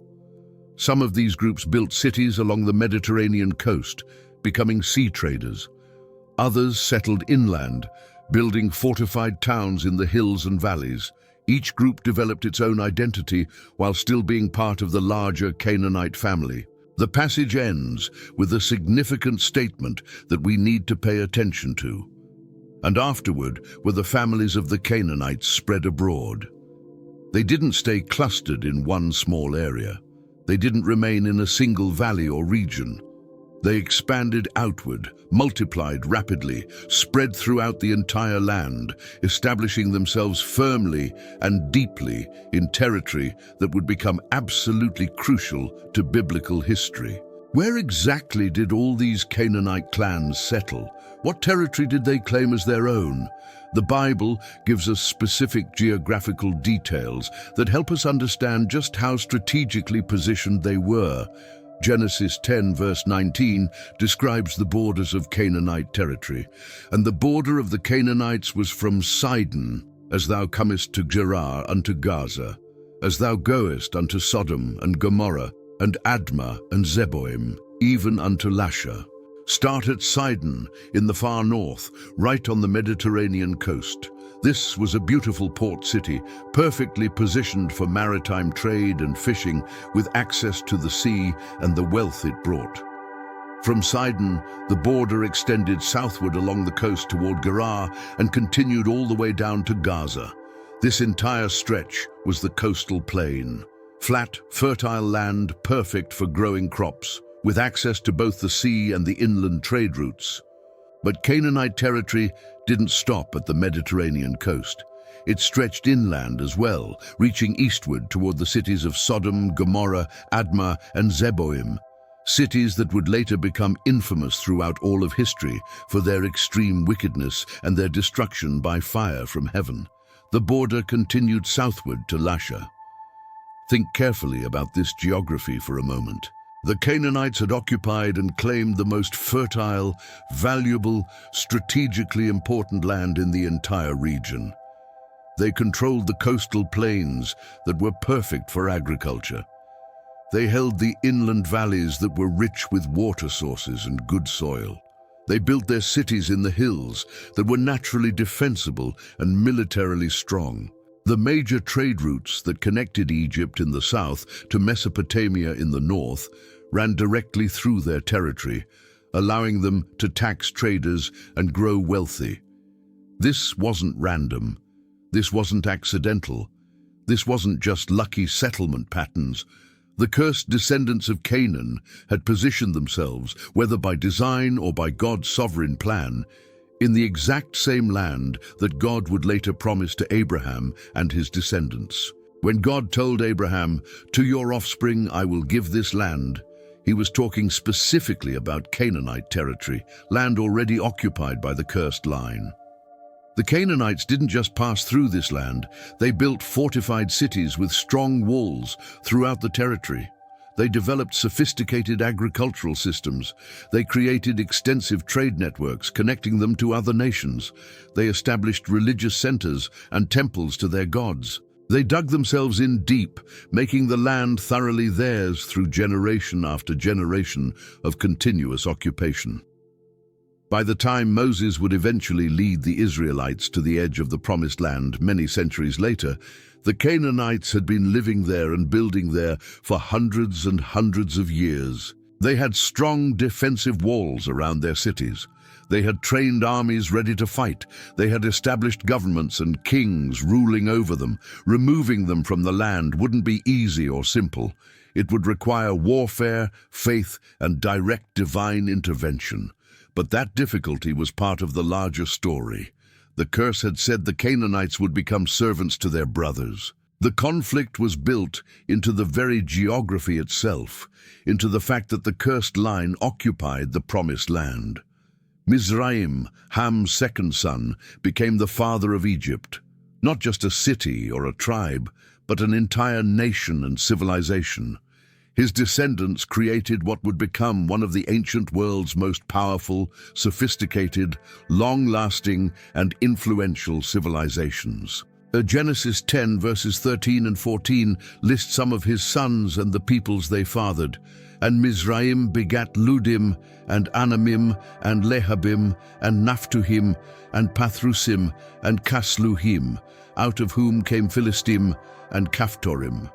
Some of these groups built cities along the Mediterranean coast, becoming sea traders. Others settled inland, building fortified towns in the hills and valleys. Each group developed its own identity while still being part of the larger Canaanite family. The passage ends with a significant statement that we need to pay attention to. And afterward were the families of the Canaanites spread abroad. They didn't stay clustered in one small area. They didn't remain in a single valley or region. They expanded outward, multiplied rapidly, spread throughout the entire land, establishing themselves firmly and deeply in territory that would become absolutely crucial to biblical history. Where exactly did all these Canaanite clans settle? What territory did they claim as their own? The Bible gives us specific geographical details that help us understand just how strategically positioned they were. Genesis 10 verse 19 describes the borders of Canaanite territory. And the border of the Canaanites was from Sidon, as thou comest to Gerar unto Gaza, as thou goest unto Sodom and Gomorrah, and Admah and Zeboim, even unto Lasha. Start at Sidon in the far north, right on the Mediterranean coast. This was a beautiful port city, perfectly positioned for maritime trade and fishing, with access to the sea and the wealth it brought. From Sidon, the border extended southward along the coast toward Gerar and continued all the way down to Gaza. This entire stretch was the coastal plain. Flat, fertile land, perfect for growing crops, with access to both the sea and the inland trade routes. But Canaanite territory didn't stop at the Mediterranean coast. It stretched inland as well, reaching eastward toward the cities of Sodom, Gomorrah, Admah, and Zeboim, cities that would later become infamous throughout all of history for their extreme wickedness and their destruction by fire from heaven. The border continued southward to Lasha. Think carefully about this geography for a moment. The Canaanites had occupied and claimed the most fertile, valuable, strategically important land in the entire region. They controlled the coastal plains that were perfect for agriculture. They held the inland valleys that were rich with water sources and good soil. They built their cities in the hills that were naturally defensible and militarily strong. The major trade routes that connected Egypt in the south to Mesopotamia in the north ran directly through their territory, allowing them to tax traders and grow wealthy. This wasn't random. This wasn't accidental. This wasn't just lucky settlement patterns. The cursed descendants of Canaan had positioned themselves, whether by design or by God's sovereign plan, in the exact same land that God would later promise to Abraham and his descendants. When God told Abraham, "To your offspring I will give this land," he was talking specifically about Canaanite territory, land already occupied by the cursed line. The Canaanites didn't just pass through this land, they built fortified cities with strong walls throughout the territory. They developed sophisticated agricultural systems. They created extensive trade networks connecting them to other nations. They established religious centers and temples to their gods. They dug themselves in deep, making the land thoroughly theirs through generation after generation of continuous occupation. By the time Moses would eventually lead the Israelites to the edge of the Promised Land many centuries later, the Canaanites had been living there and building there for hundreds and hundreds of years. They had strong defensive walls around their cities. They had trained armies ready to fight. They had established governments and kings ruling over them. Removing them from the land wouldn't be easy or simple. It would require warfare, faith, and direct divine intervention. But that difficulty was part of the larger story. The curse had said the Canaanites would become servants to their brothers. The conflict was built into the very geography itself, into the fact that the cursed line occupied the promised land. Mizraim, Ham's second son, became the father of Egypt, not just a city or a tribe, but an entire nation and civilization. His descendants created what would become one of the ancient world's most powerful, sophisticated, long-lasting, and influential civilizations. Genesis 10 verses 13 and 14 list some of his sons and the peoples they fathered. And Mizraim begat Ludim, and Anamim, and Lehabim, and Naphtuhim, and Pathrusim, and Casluhim, out of whom came Philistim and Caphtorim.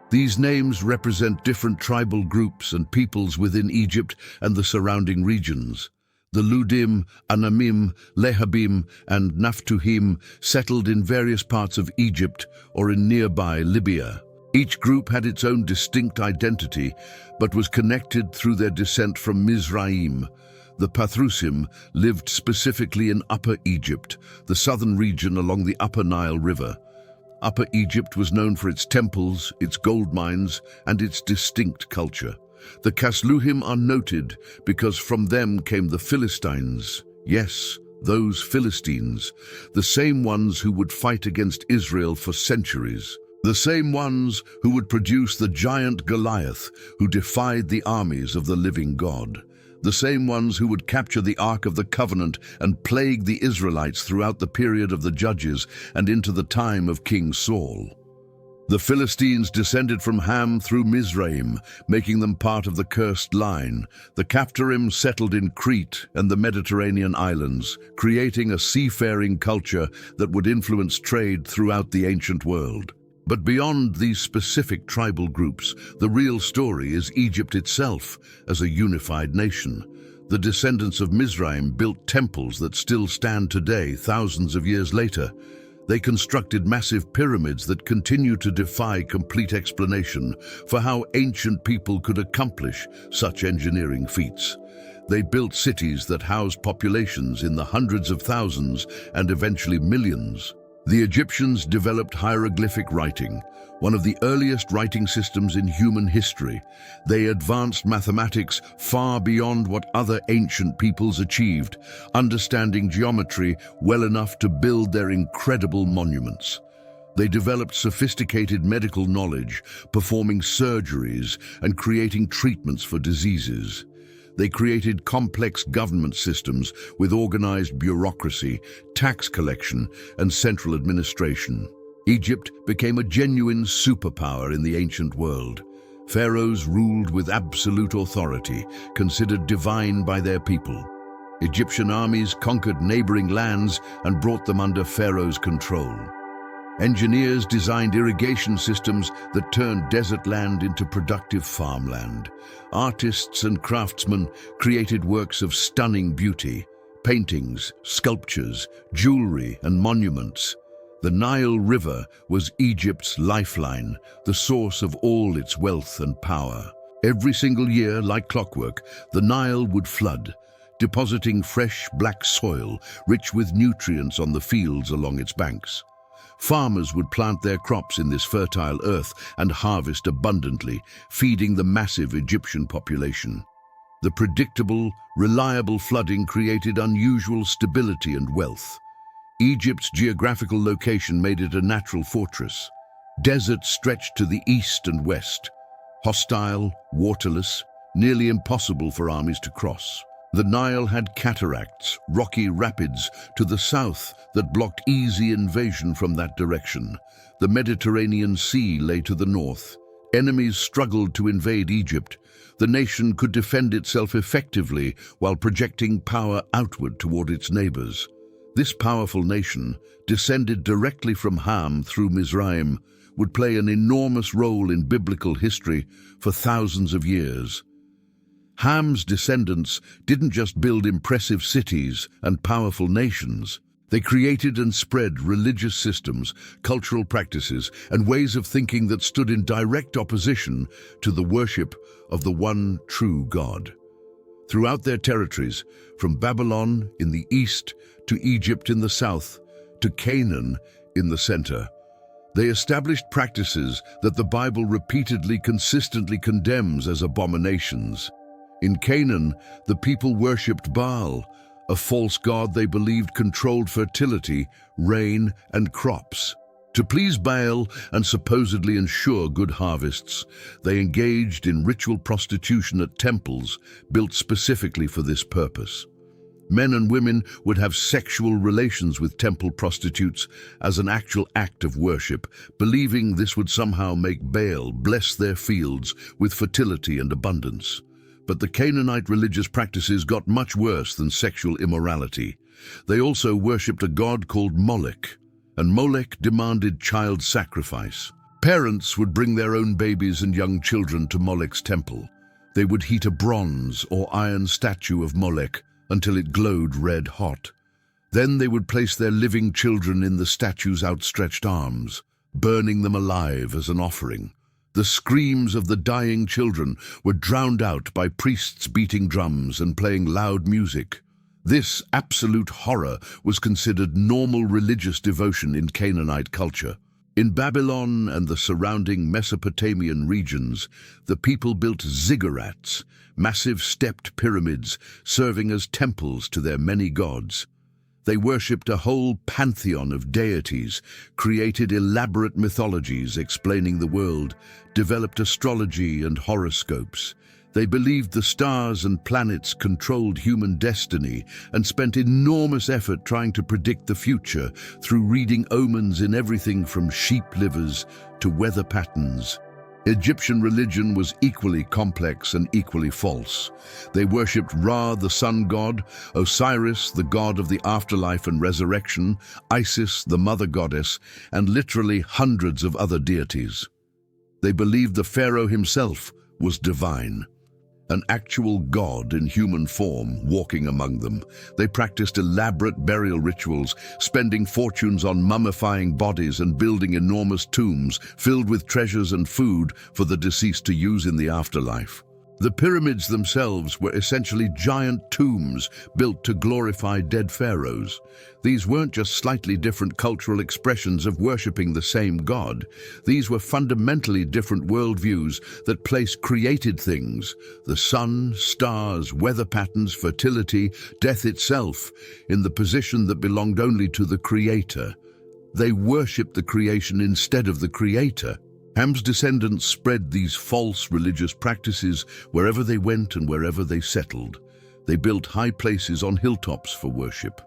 These names represent different tribal groups and peoples within Egypt and the surrounding regions. The Ludim, Anamim, Lehabim, and Naphtuhim settled in various parts of Egypt or in nearby Libya. Each group had its own distinct identity, but was connected through their descent from Mizraim. The Pathrusim lived specifically in Upper Egypt, the southern region along the Upper Nile River. Upper Egypt was known for its temples, its gold mines, and its distinct culture. The Casluhim are noted because from them came the Philistines. Yes, those Philistines, the same ones who would fight against Israel for centuries. The same ones who would produce the giant Goliath, who defied the armies of the living God. The same ones who would capture the Ark of the Covenant and plague the Israelites throughout the period of the Judges and into the time of King Saul. The Philistines descended from Ham through Mizraim, making them part of the cursed line. The Caphtorim settled in Crete and the Mediterranean islands, creating a seafaring culture that would influence trade throughout the ancient world. But beyond these specific tribal groups, the real story is Egypt itself as a unified nation. The descendants of Mizraim built temples that still stand today, thousands of years later. They constructed massive pyramids that continue to defy complete explanation for how ancient people could accomplish such engineering feats. They built cities that housed populations in the hundreds of thousands and eventually millions. The Egyptians developed hieroglyphic writing, one of the earliest writing systems in human history. They advanced mathematics far beyond what other ancient peoples achieved, understanding geometry well enough to build their incredible monuments. They developed sophisticated medical knowledge, performing surgeries and creating treatments for diseases. They created complex government systems with organized bureaucracy, tax collection, and central administration. Egypt became a genuine superpower in the ancient world. Pharaohs ruled with absolute authority, considered divine by their people. Egyptian armies conquered neighboring lands and brought them under Pharaoh's control. Engineers designed irrigation systems that turned desert land into productive farmland. Artists and craftsmen created works of stunning beauty, paintings, sculptures, jewelry, and monuments. The Nile River was Egypt's lifeline, the source of all its wealth and power. Every single year, like clockwork, the Nile would flood, depositing fresh black soil rich with nutrients on the fields along its banks. Farmers would plant their crops in this fertile earth and harvest abundantly, feeding the massive Egyptian population. The predictable, reliable flooding created unusual stability and wealth. Egypt's geographical location made it a natural fortress. Deserts stretched to the east and west, hostile, waterless, nearly impossible for armies to cross. The Nile had cataracts, rocky rapids to the south that blocked easy invasion from that direction. The Mediterranean Sea lay to the north. Enemies struggled to invade Egypt. The nation could defend itself effectively while projecting power outward toward its neighbors. This powerful nation, descended directly from Ham through Mizraim, would play an enormous role in biblical history for thousands of years. Ham's descendants didn't just build impressive cities and powerful nations. They created and spread religious systems, cultural practices, and ways of thinking that stood in direct opposition to the worship of the one true God. Throughout their territories, from Babylon in the east to Egypt in the south to Canaan in the center, they established practices that the Bible repeatedly, consistently condemns as abominations. In Canaan, the people worshipped Baal, a false god they believed controlled fertility, rain, and crops. To please Baal and supposedly ensure good harvests, they engaged in ritual prostitution at temples built specifically for this purpose. Men and women would have sexual relations with temple prostitutes as an actual act of worship, believing this would somehow make Baal bless their fields with fertility and abundance. But the Canaanite religious practices got much worse than sexual immorality. They also worshipped a god called Molech, and Molech demanded child sacrifice. Parents would bring their own babies and young children to Molech's temple. They would heat a bronze or iron statue of Molech until it glowed red hot. Then they would place their living children in the statue's outstretched arms, burning them alive as an offering. The screams of the dying children were drowned out by priests beating drums and playing loud music. This absolute horror was considered normal religious devotion in Canaanite culture. In Babylon and the surrounding Mesopotamian regions, the people built ziggurats, massive stepped pyramids serving as temples to their many gods. They worshipped a whole pantheon of deities, created elaborate mythologies explaining the world, developed astrology and horoscopes. They believed the stars and planets controlled human destiny and spent enormous effort trying to predict the future through reading omens in everything from sheep livers to weather patterns. Egyptian religion was equally complex and equally false. They worshipped Ra, the sun god, Osiris, the god of the afterlife and resurrection, Isis, the mother goddess, and literally hundreds of other deities. They believed the pharaoh himself was divine, an actual god in human form walking among them. They practiced elaborate burial rituals, spending fortunes on mummifying bodies and building enormous tombs filled with treasures and food for the deceased to use in the afterlife. The pyramids themselves were essentially giant tombs built to glorify dead pharaohs. These weren't just slightly different cultural expressions of worshipping the same god. These were fundamentally different worldviews that placed created things, the sun, stars, weather patterns, fertility, death itself, in the position that belonged only to the Creator, They worshipped the creation instead of the creator. Ham's descendants spread these false religious practices wherever they went and wherever they settled. They built high places on hilltops for worship.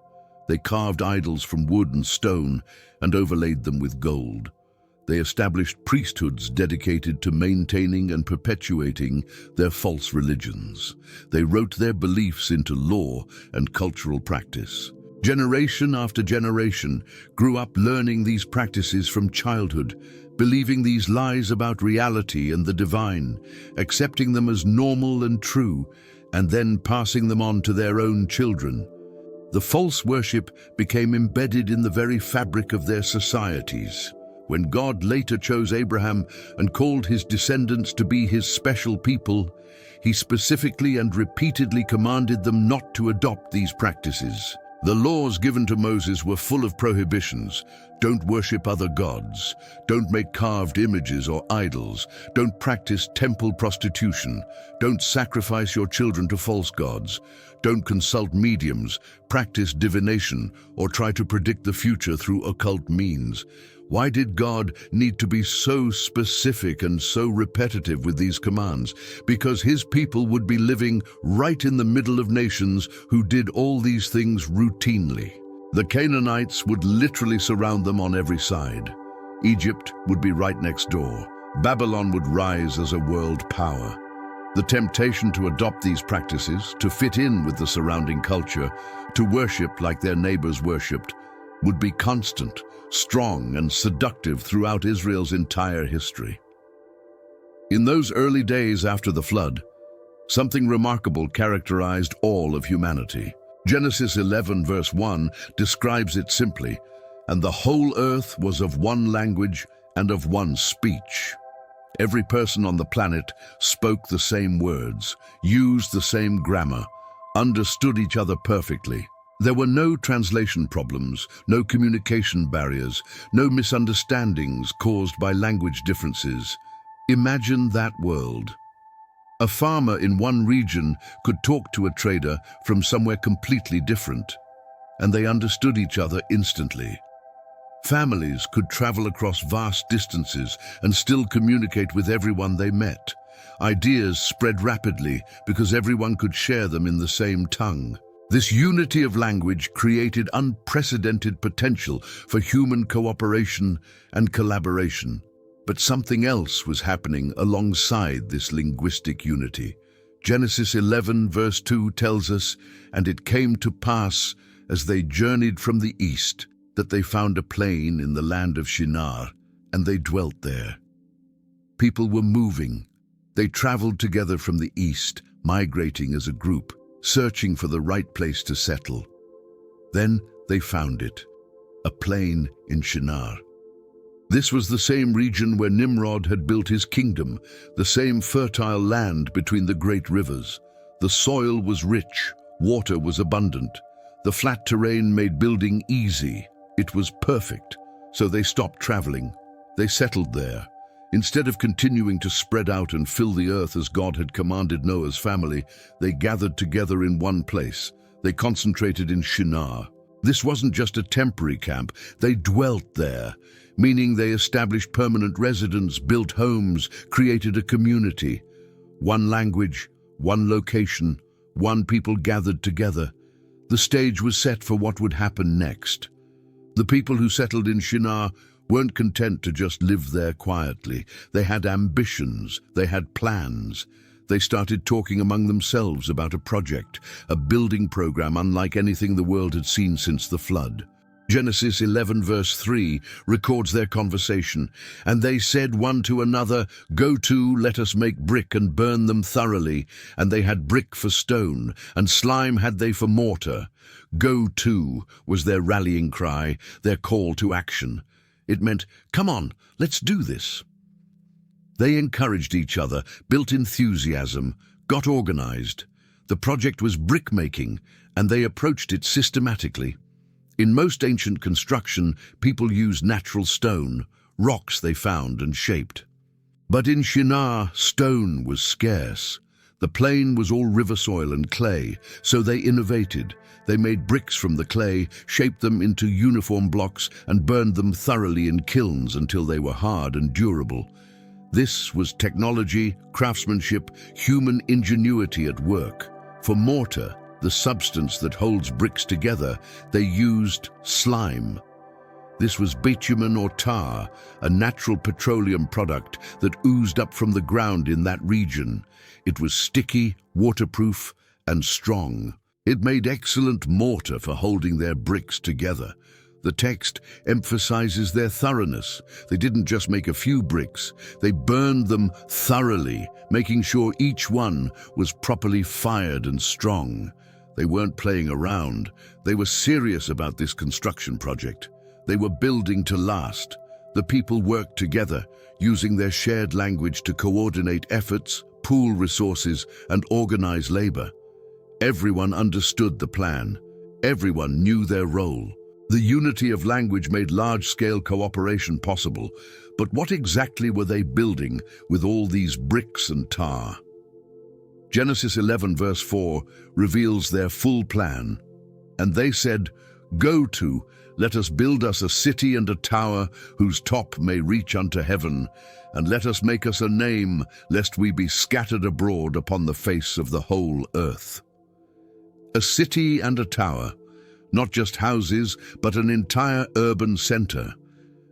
They carved idols from wood and stone and overlaid them with gold. They established priesthoods dedicated to maintaining and perpetuating their false religions. They wrote their beliefs into law and cultural practice. Generation after generation grew up learning these practices from childhood, believing these lies about reality and the divine, accepting them as normal and true, and then passing them on to their own children. The false worship became embedded in the very fabric of their societies. When God later chose Abraham and called his descendants to be his special people, he specifically and repeatedly commanded them not to adopt these practices. The laws given to Moses were full of prohibitions. Don't worship other gods. Don't make carved images or idols. Don't practice temple prostitution. Don't sacrifice your children to false gods. Don't consult mediums, practice divination, or try to predict the future through occult means. Why did God need to be so specific and so repetitive with these commands? Because his people would be living right in the middle of nations who did all these things routinely. The Canaanites would literally surround them on every side. Egypt would be right next door. Babylon would rise as a world power. The temptation to adopt these practices, to fit in with the surrounding culture, to worship like their neighbors worshipped, would be constant, strong, and seductive throughout Israel's entire history. In those early days after the flood, something remarkable characterized all of humanity. Genesis 11 verse 1 describes it simply, "And the whole earth was of one language and of one speech." Every person on the planet spoke the same words, used the same grammar, understood each other perfectly. There were no translation problems, no communication barriers, no misunderstandings caused by language differences. Imagine that world. A farmer in one region could talk to a trader from somewhere completely different, and they understood each other instantly. Families could travel across vast distances and still communicate with everyone they met. Ideas spread rapidly because everyone could share them in the same tongue. This unity of language created unprecedented potential for human cooperation and collaboration. But something else was happening alongside this linguistic unity. Genesis 11 verse 2 tells us, "And it came to pass, as they journeyed from the east, that they found a plain in the land of Shinar, and they dwelt there." People were moving. They traveled together from the east, migrating as a group, searching for the right place to settle. Then they found it, a plain in Shinar. This was the same region where Nimrod had built his kingdom, the same fertile land between the great rivers. The soil was rich, water was abundant. The flat terrain made building easy. It was perfect, so they stopped traveling. They settled there. Instead of continuing to spread out and fill the earth as God had commanded Noah's family, they gathered together in one place. They concentrated in Shinar. This wasn't just a temporary camp. They dwelt there, meaning they established permanent residence, built homes, created a community. One language, one location, one people gathered together. The stage was set for what would happen next. The people who settled in Shinar weren't content to just live there quietly. They had ambitions, they had plans. They started talking among themselves about a project, a building program unlike anything the world had seen since the flood. Genesis 11 verse 3 records their conversation. "And they said one to another, 'Go to, let us make brick and burn them thoroughly.' And they had brick for stone, and slime had they for mortar." "Go to" was their rallying cry, their call to action. It meant, "Come on, let's do this." They encouraged each other, built enthusiasm, got organized. The project was brick-making, and they approached it systematically. In most ancient construction, people used natural stone, rocks they found and shaped. But in Shinar, stone was scarce. The plain was all river soil and clay, so they innovated. They made bricks from the clay, shaped them into uniform blocks, and burned them thoroughly in kilns until they were hard and durable. This was technology, craftsmanship, human ingenuity at work. For mortar, the substance that holds bricks together, they used slime. This was bitumen or tar, a natural petroleum product that oozed up from the ground in that region. It was sticky, waterproof, and strong. It made excellent mortar for holding their bricks together. The text emphasizes their thoroughness. They didn't just make a few bricks, they burned them thoroughly, making sure each one was properly fired and strong. They weren't playing around. They were serious about this construction project. They were building to last. The people worked together, using their shared language to coordinate efforts, pool resources, and organize labor. Everyone understood the plan. Everyone knew their role. The unity of language made large-scale cooperation possible, but what exactly were they building with all these bricks and tar? Genesis 11 verse 4 reveals their full plan. And they said, "Go to, let us build us a city and a tower whose top may reach unto heaven, and let us make us a name, lest we be scattered abroad upon the face of the whole earth." A city and a tower. Not just houses, but an entire urban center.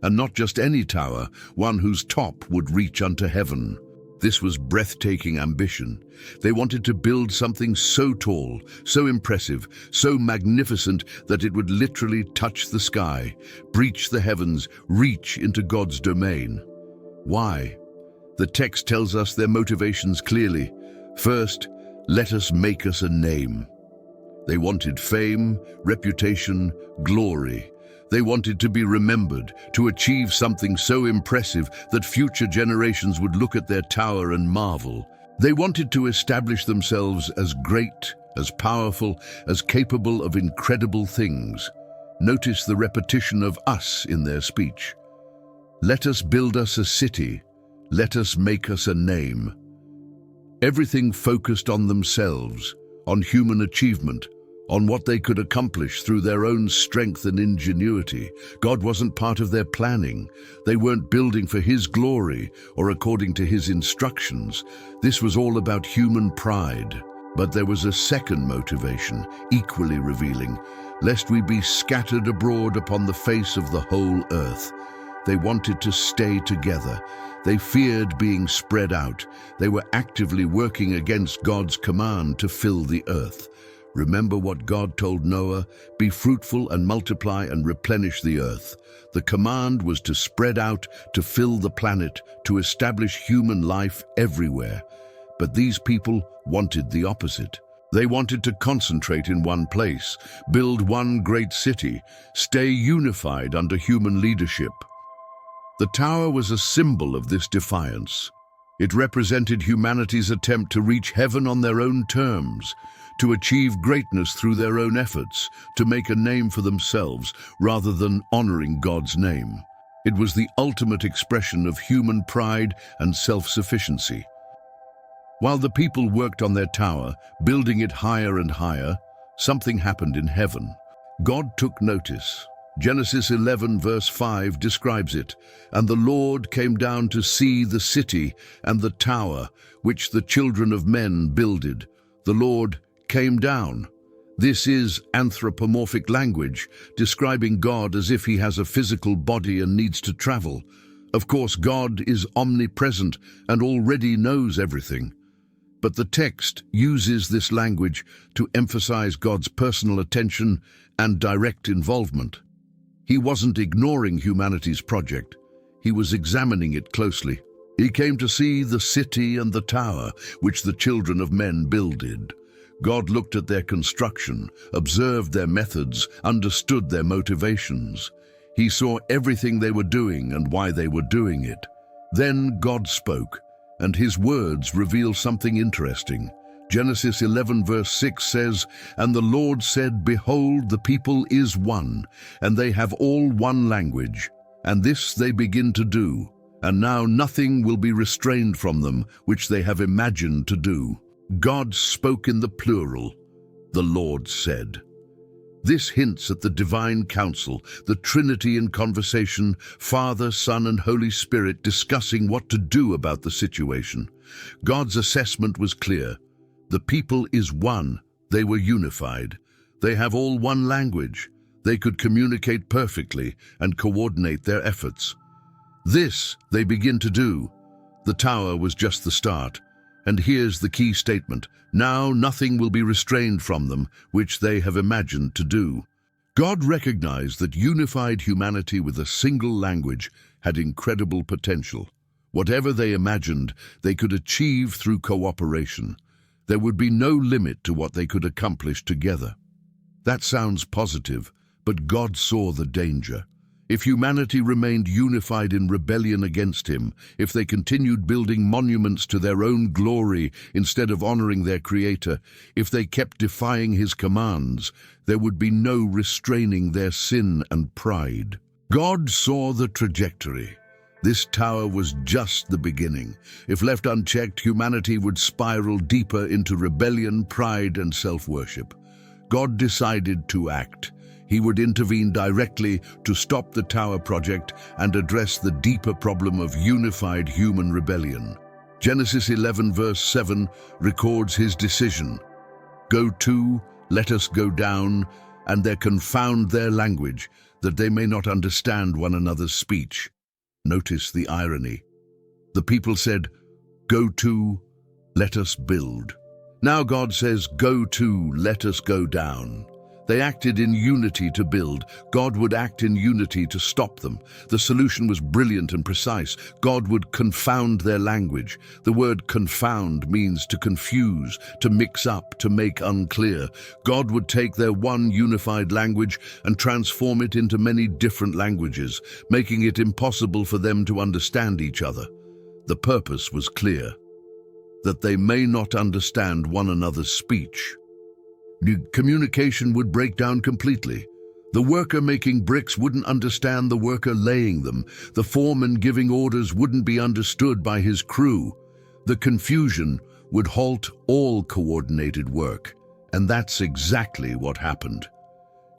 And not just any tower, one whose top would reach unto heaven. This was breathtaking ambition. They wanted to build something so tall, so impressive, so magnificent that it would literally touch the sky, breach the heavens, reach into God's domain. Why? The text tells us their motivations clearly. First, let us make us a name. They wanted fame, reputation, glory. They wanted to be remembered, to achieve something so impressive that future generations would look at their tower and marvel. They wanted to establish themselves as great, as powerful, as capable of incredible things. Notice the repetition of us in their speech. Let us build us a city. Let us make us a name. Everything focused on themselves, on human achievement, on what they could accomplish through their own strength and ingenuity. God wasn't part of their planning. They weren't building for His glory or according to His instructions. This was all about human pride. But there was a second motivation, equally revealing, lest we be scattered abroad upon the face of the whole earth. They wanted to stay together. They feared being spread out. They were actively working against God's command to fill the earth. Remember what God told Noah, "Be fruitful and multiply and replenish the earth." The command was to spread out, to fill the planet, to establish human life everywhere. But these people wanted the opposite. They wanted to concentrate in one place, build one great city, stay unified under human leadership. The tower was a symbol of this defiance. It represented humanity's attempt to reach heaven on their own terms, to achieve greatness through their own efforts, to make a name for themselves rather than honoring God's name. It was the ultimate expression of human pride and self-sufficiency. While the people worked on their tower, building it higher and higher, something happened in heaven. God took notice. Genesis 11 verse 5 describes it. "And the Lord came down to see the city and the tower which the children of men builded." The Lord came down. This is anthropomorphic language, describing God as if He has a physical body and needs to travel. Of course, God is omnipresent and already knows everything. But the text uses this language to emphasize God's personal attention and direct involvement. He wasn't ignoring humanity's project. He was examining it closely. He came to see the city and the tower which the children of men builded. God looked at their construction, observed their methods, understood their motivations. He saw everything they were doing and why they were doing it. Then God spoke, and His words reveal something interesting. Genesis 11 verse 6 says, "And the Lord said, Behold, the people is one, and they have all one language. And this they begin to do. And now nothing will be restrained from them, which they have imagined to do." God spoke in the plural, the Lord said. This hints at the divine council, the Trinity in conversation, Father, Son, and Holy Spirit discussing what to do about the situation. God's assessment was clear. The people is one. They were unified. They have all one language. They could communicate perfectly and coordinate their efforts. This they begin to do. The tower was just the start. And here's the key statement. Now nothing will be restrained from them, which they have imagined to do. God recognized that unified humanity with a single language had incredible potential. Whatever they imagined, they could achieve through cooperation. There would be no limit to what they could accomplish together. That sounds positive, but God saw the danger. If humanity remained unified in rebellion against him, if they continued building monuments to their own glory instead of honoring their Creator, if they kept defying his commands, there would be no restraining their sin and pride. God saw the trajectory. This tower was just the beginning. If left unchecked, humanity would spiral deeper into rebellion, pride, and self-worship. God decided to act. He would intervene directly to stop the Tower Project and address the deeper problem of unified human rebellion. Genesis 11 verse 7 records his decision. Go to, let us go down, and there confound their language, that they may not understand one another's speech. Notice the irony. The people said, go to, let us build. Now God says, go to, let us go down. They acted in unity to build. God would act in unity to stop them. The solution was brilliant and precise. God would confound their language. The word confound means to confuse, to mix up, to make unclear. God would take their one unified language and transform it into many different languages, making it impossible for them to understand each other. The purpose was clear, that they may not understand one another's speech. The communication would break down completely. The worker making bricks wouldn't understand the worker laying them. The foreman giving orders wouldn't be understood by his crew. The confusion would halt all coordinated work. And that's exactly what happened.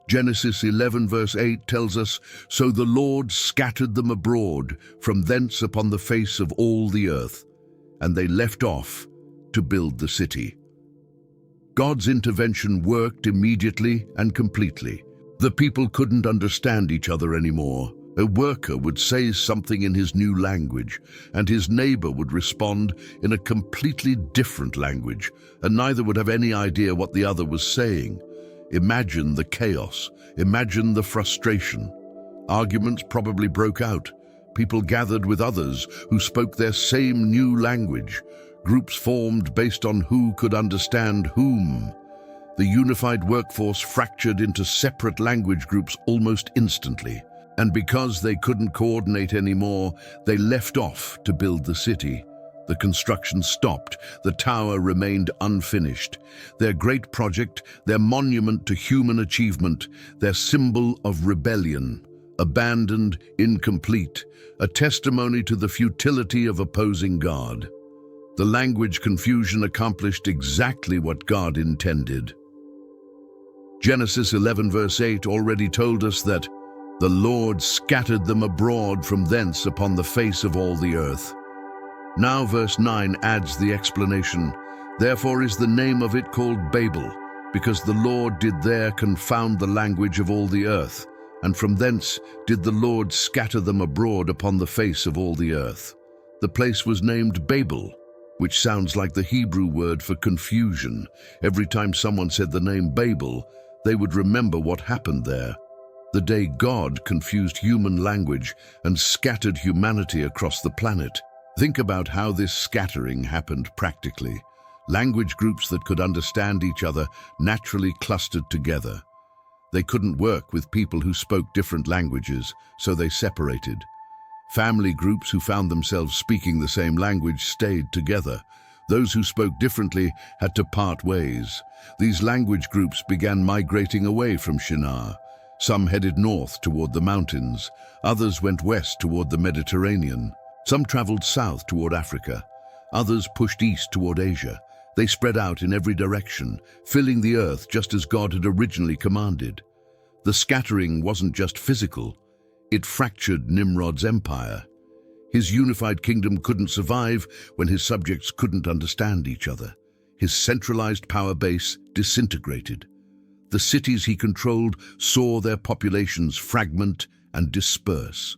Genesis 11 verse 8 tells us, so the Lord scattered them abroad from thence upon the face of all the earth, and they left off to build the city. God's intervention worked immediately and completely. The people couldn't understand each other anymore. A worker would say something in his new language, and his neighbor would respond in a completely different language, and neither would have any idea what the other was saying. Imagine the chaos. Imagine the frustration. Arguments probably broke out. People gathered with others who spoke their same new language. Groups formed based on who could understand whom. The unified workforce fractured into separate language groups almost instantly. And because they couldn't coordinate anymore, they left off to build the city. The construction stopped. The tower remained unfinished. Their great project, their monument to human achievement, their symbol of rebellion, abandoned, incomplete, a testimony to the futility of opposing God. The language confusion accomplished exactly what God intended. Genesis 11 verse 8 already told us that the Lord scattered them abroad from thence upon the face of all the earth. Now verse 9 adds the explanation. Therefore is the name of it called Babel, because the Lord did there confound the language of all the earth, and from thence did the Lord scatter them abroad upon the face of all the earth. The place was named Babel, which sounds like the Hebrew word for confusion. Every time someone said the name Babel, they would remember what happened there. The day God confused human language and scattered humanity across the planet. Think about how this scattering happened practically. Language groups that could understand each other naturally clustered together. They couldn't work with people who spoke different languages, so they separated. Family groups who found themselves speaking the same language stayed together. Those who spoke differently had to part ways. These language groups began migrating away from Shinar. Some headed north toward the mountains. Others went west toward the Mediterranean. Some traveled south toward Africa. Others pushed east toward Asia. They spread out in every direction, filling the earth just as God had originally commanded. The scattering wasn't just physical, it fractured Nimrod's empire. His unified kingdom couldn't survive when his subjects couldn't understand each other. His centralized power base disintegrated. The cities he controlled saw their populations fragment and disperse.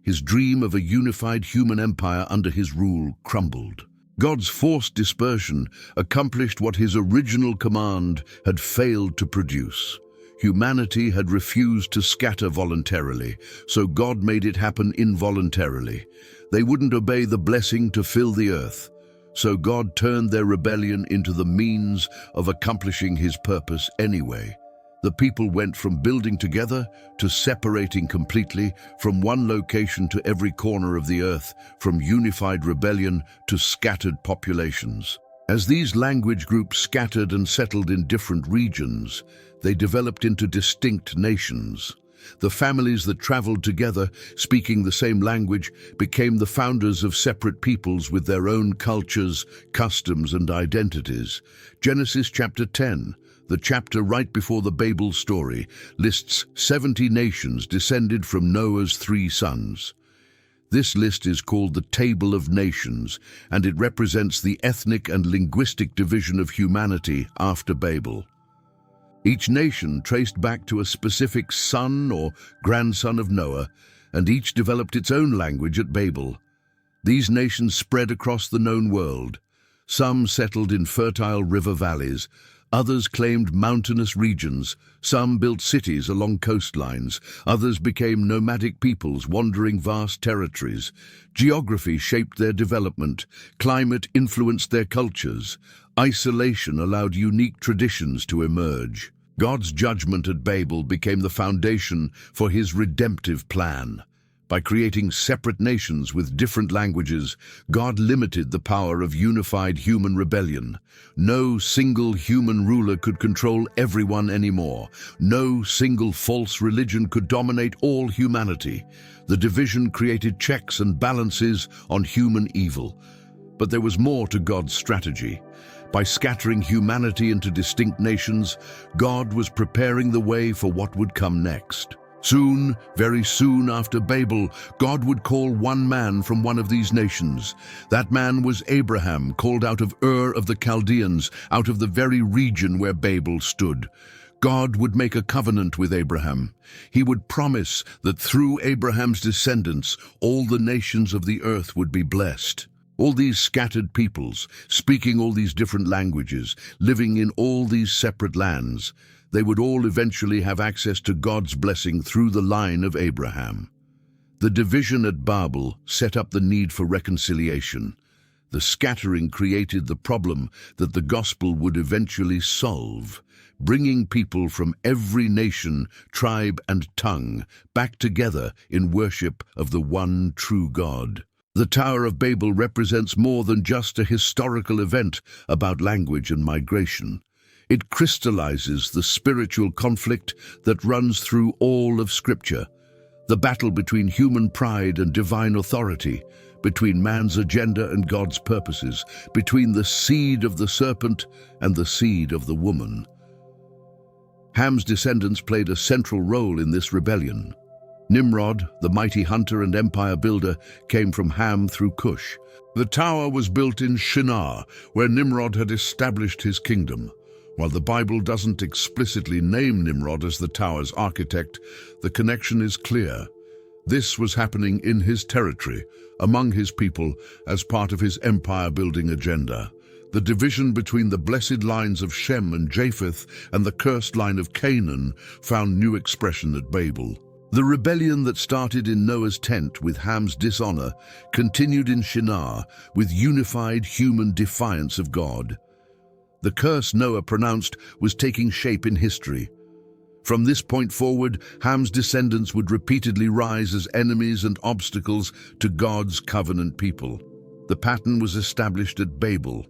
His dream of a unified human empire under his rule crumbled. God's forced dispersion accomplished what his original command had failed to produce. Humanity had refused to scatter voluntarily, so God made it happen involuntarily. They wouldn't obey the blessing to fill the earth, so God turned their rebellion into the means of accomplishing his purpose anyway. The people went from building together to separating completely, from one location to every corner of the earth, from unified rebellion to scattered populations. As these language groups scattered and settled in different regions, they developed into distinct nations. The families that traveled together, speaking the same language, became the founders of separate peoples with their own cultures, customs, and identities. Genesis chapter 10, the chapter right before the Babel story, lists 70 nations descended from Noah's 3 sons. This list is called the Table of Nations, and it represents the ethnic and linguistic division of humanity after Babel. Each nation traced back to a specific son or grandson of Noah, and each developed its own language at Babel. These nations spread across the known world. Some settled in fertile river valleys, others claimed mountainous regions, some built cities along coastlines, others became nomadic peoples wandering vast territories. Geography shaped their development, climate influenced their cultures, isolation allowed unique traditions to emerge. God's judgment at Babel became the foundation for his redemptive plan. By creating separate nations with different languages, God limited the power of unified human rebellion. No single human ruler could control everyone anymore. No single false religion could dominate all humanity. The division created checks and balances on human evil. But there was more to God's strategy. By scattering humanity into distinct nations, God was preparing the way for what would come next. Soon, very soon after Babel, God would call one man from one of these nations. That man was Abraham, called out of Ur of the Chaldeans, out of the very region where Babel stood. God would make a covenant with Abraham. He would promise that through Abraham's descendants, all the nations of the earth would be blessed. All these scattered peoples, speaking all these different languages, living in all these separate lands, they would all eventually have access to God's blessing through the line of Abraham. The division at Babel set up the need for reconciliation. The scattering created the problem that the gospel would eventually solve, bringing people from every nation, tribe, and tongue back together in worship of the one true God. The Tower of Babel represents more than just a historical event about language and migration. It crystallizes the spiritual conflict that runs through all of Scripture, the battle between human pride and divine authority, between man's agenda and God's purposes, between the seed of the serpent and the seed of the woman. Ham's descendants played a central role in this rebellion. Nimrod, the mighty hunter and empire builder, came from Ham through Cush. The tower was built in Shinar, where Nimrod had established his kingdom. While the Bible doesn't explicitly name Nimrod as the tower's architect, the connection is clear. This was happening in his territory, among his people, as part of his empire-building agenda. The division between the blessed lines of Shem and Japheth and the cursed line of Canaan found new expression at Babel. The rebellion that started in Noah's tent with Ham's dishonor continued in Shinar with unified human defiance of God. The curse Noah pronounced was taking shape in history. From this point forward, Ham's descendants would repeatedly rise as enemies and obstacles to God's covenant people. The pattern was established at Babel.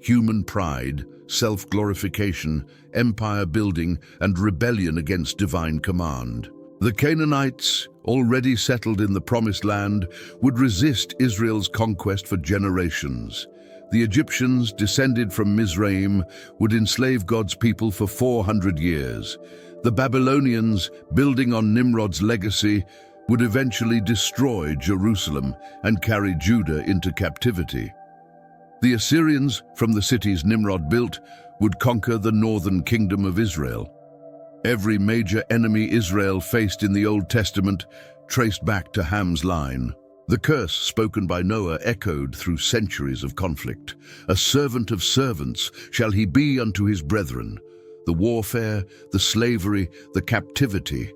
Human pride, self-glorification, empire building, and rebellion against divine command. The Canaanites, already settled in the Promised Land, would resist Israel's conquest for generations. The Egyptians, descended from Mizraim, would enslave God's people for 400 years. The Babylonians, building on Nimrod's legacy, would eventually destroy Jerusalem and carry Judah into captivity. The Assyrians, from the cities Nimrod built, would conquer the northern kingdom of Israel. Every major enemy Israel faced in the Old Testament traced back to Ham's line. The curse spoken by Noah echoed through centuries of conflict. A servant of servants shall he be unto his brethren. The warfare, the slavery, the captivity,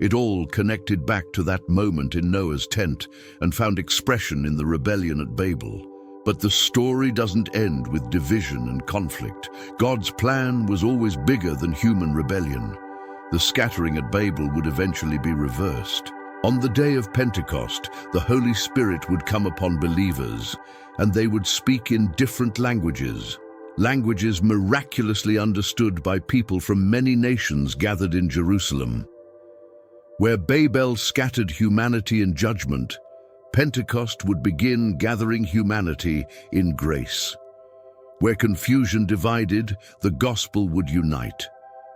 it all connected back to that moment in Noah's tent and found expression in the rebellion at Babel. But the story doesn't end with division and conflict. God's plan was always bigger than human rebellion. The scattering at Babel would eventually be reversed. On the day of Pentecost, the Holy Spirit would come upon believers, and they would speak in different languages miraculously understood by people from many nations gathered in Jerusalem. Where Babel scattered humanity in judgment, Pentecost would begin gathering humanity in grace. Where confusion divided, the gospel would unite.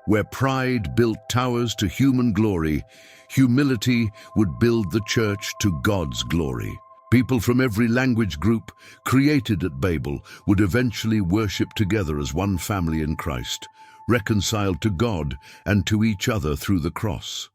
Where pride built towers to human glory, humility would build the church to God's glory. People from every language group created at Babel would eventually worship together as one family in Christ, reconciled to God and to each other through the cross.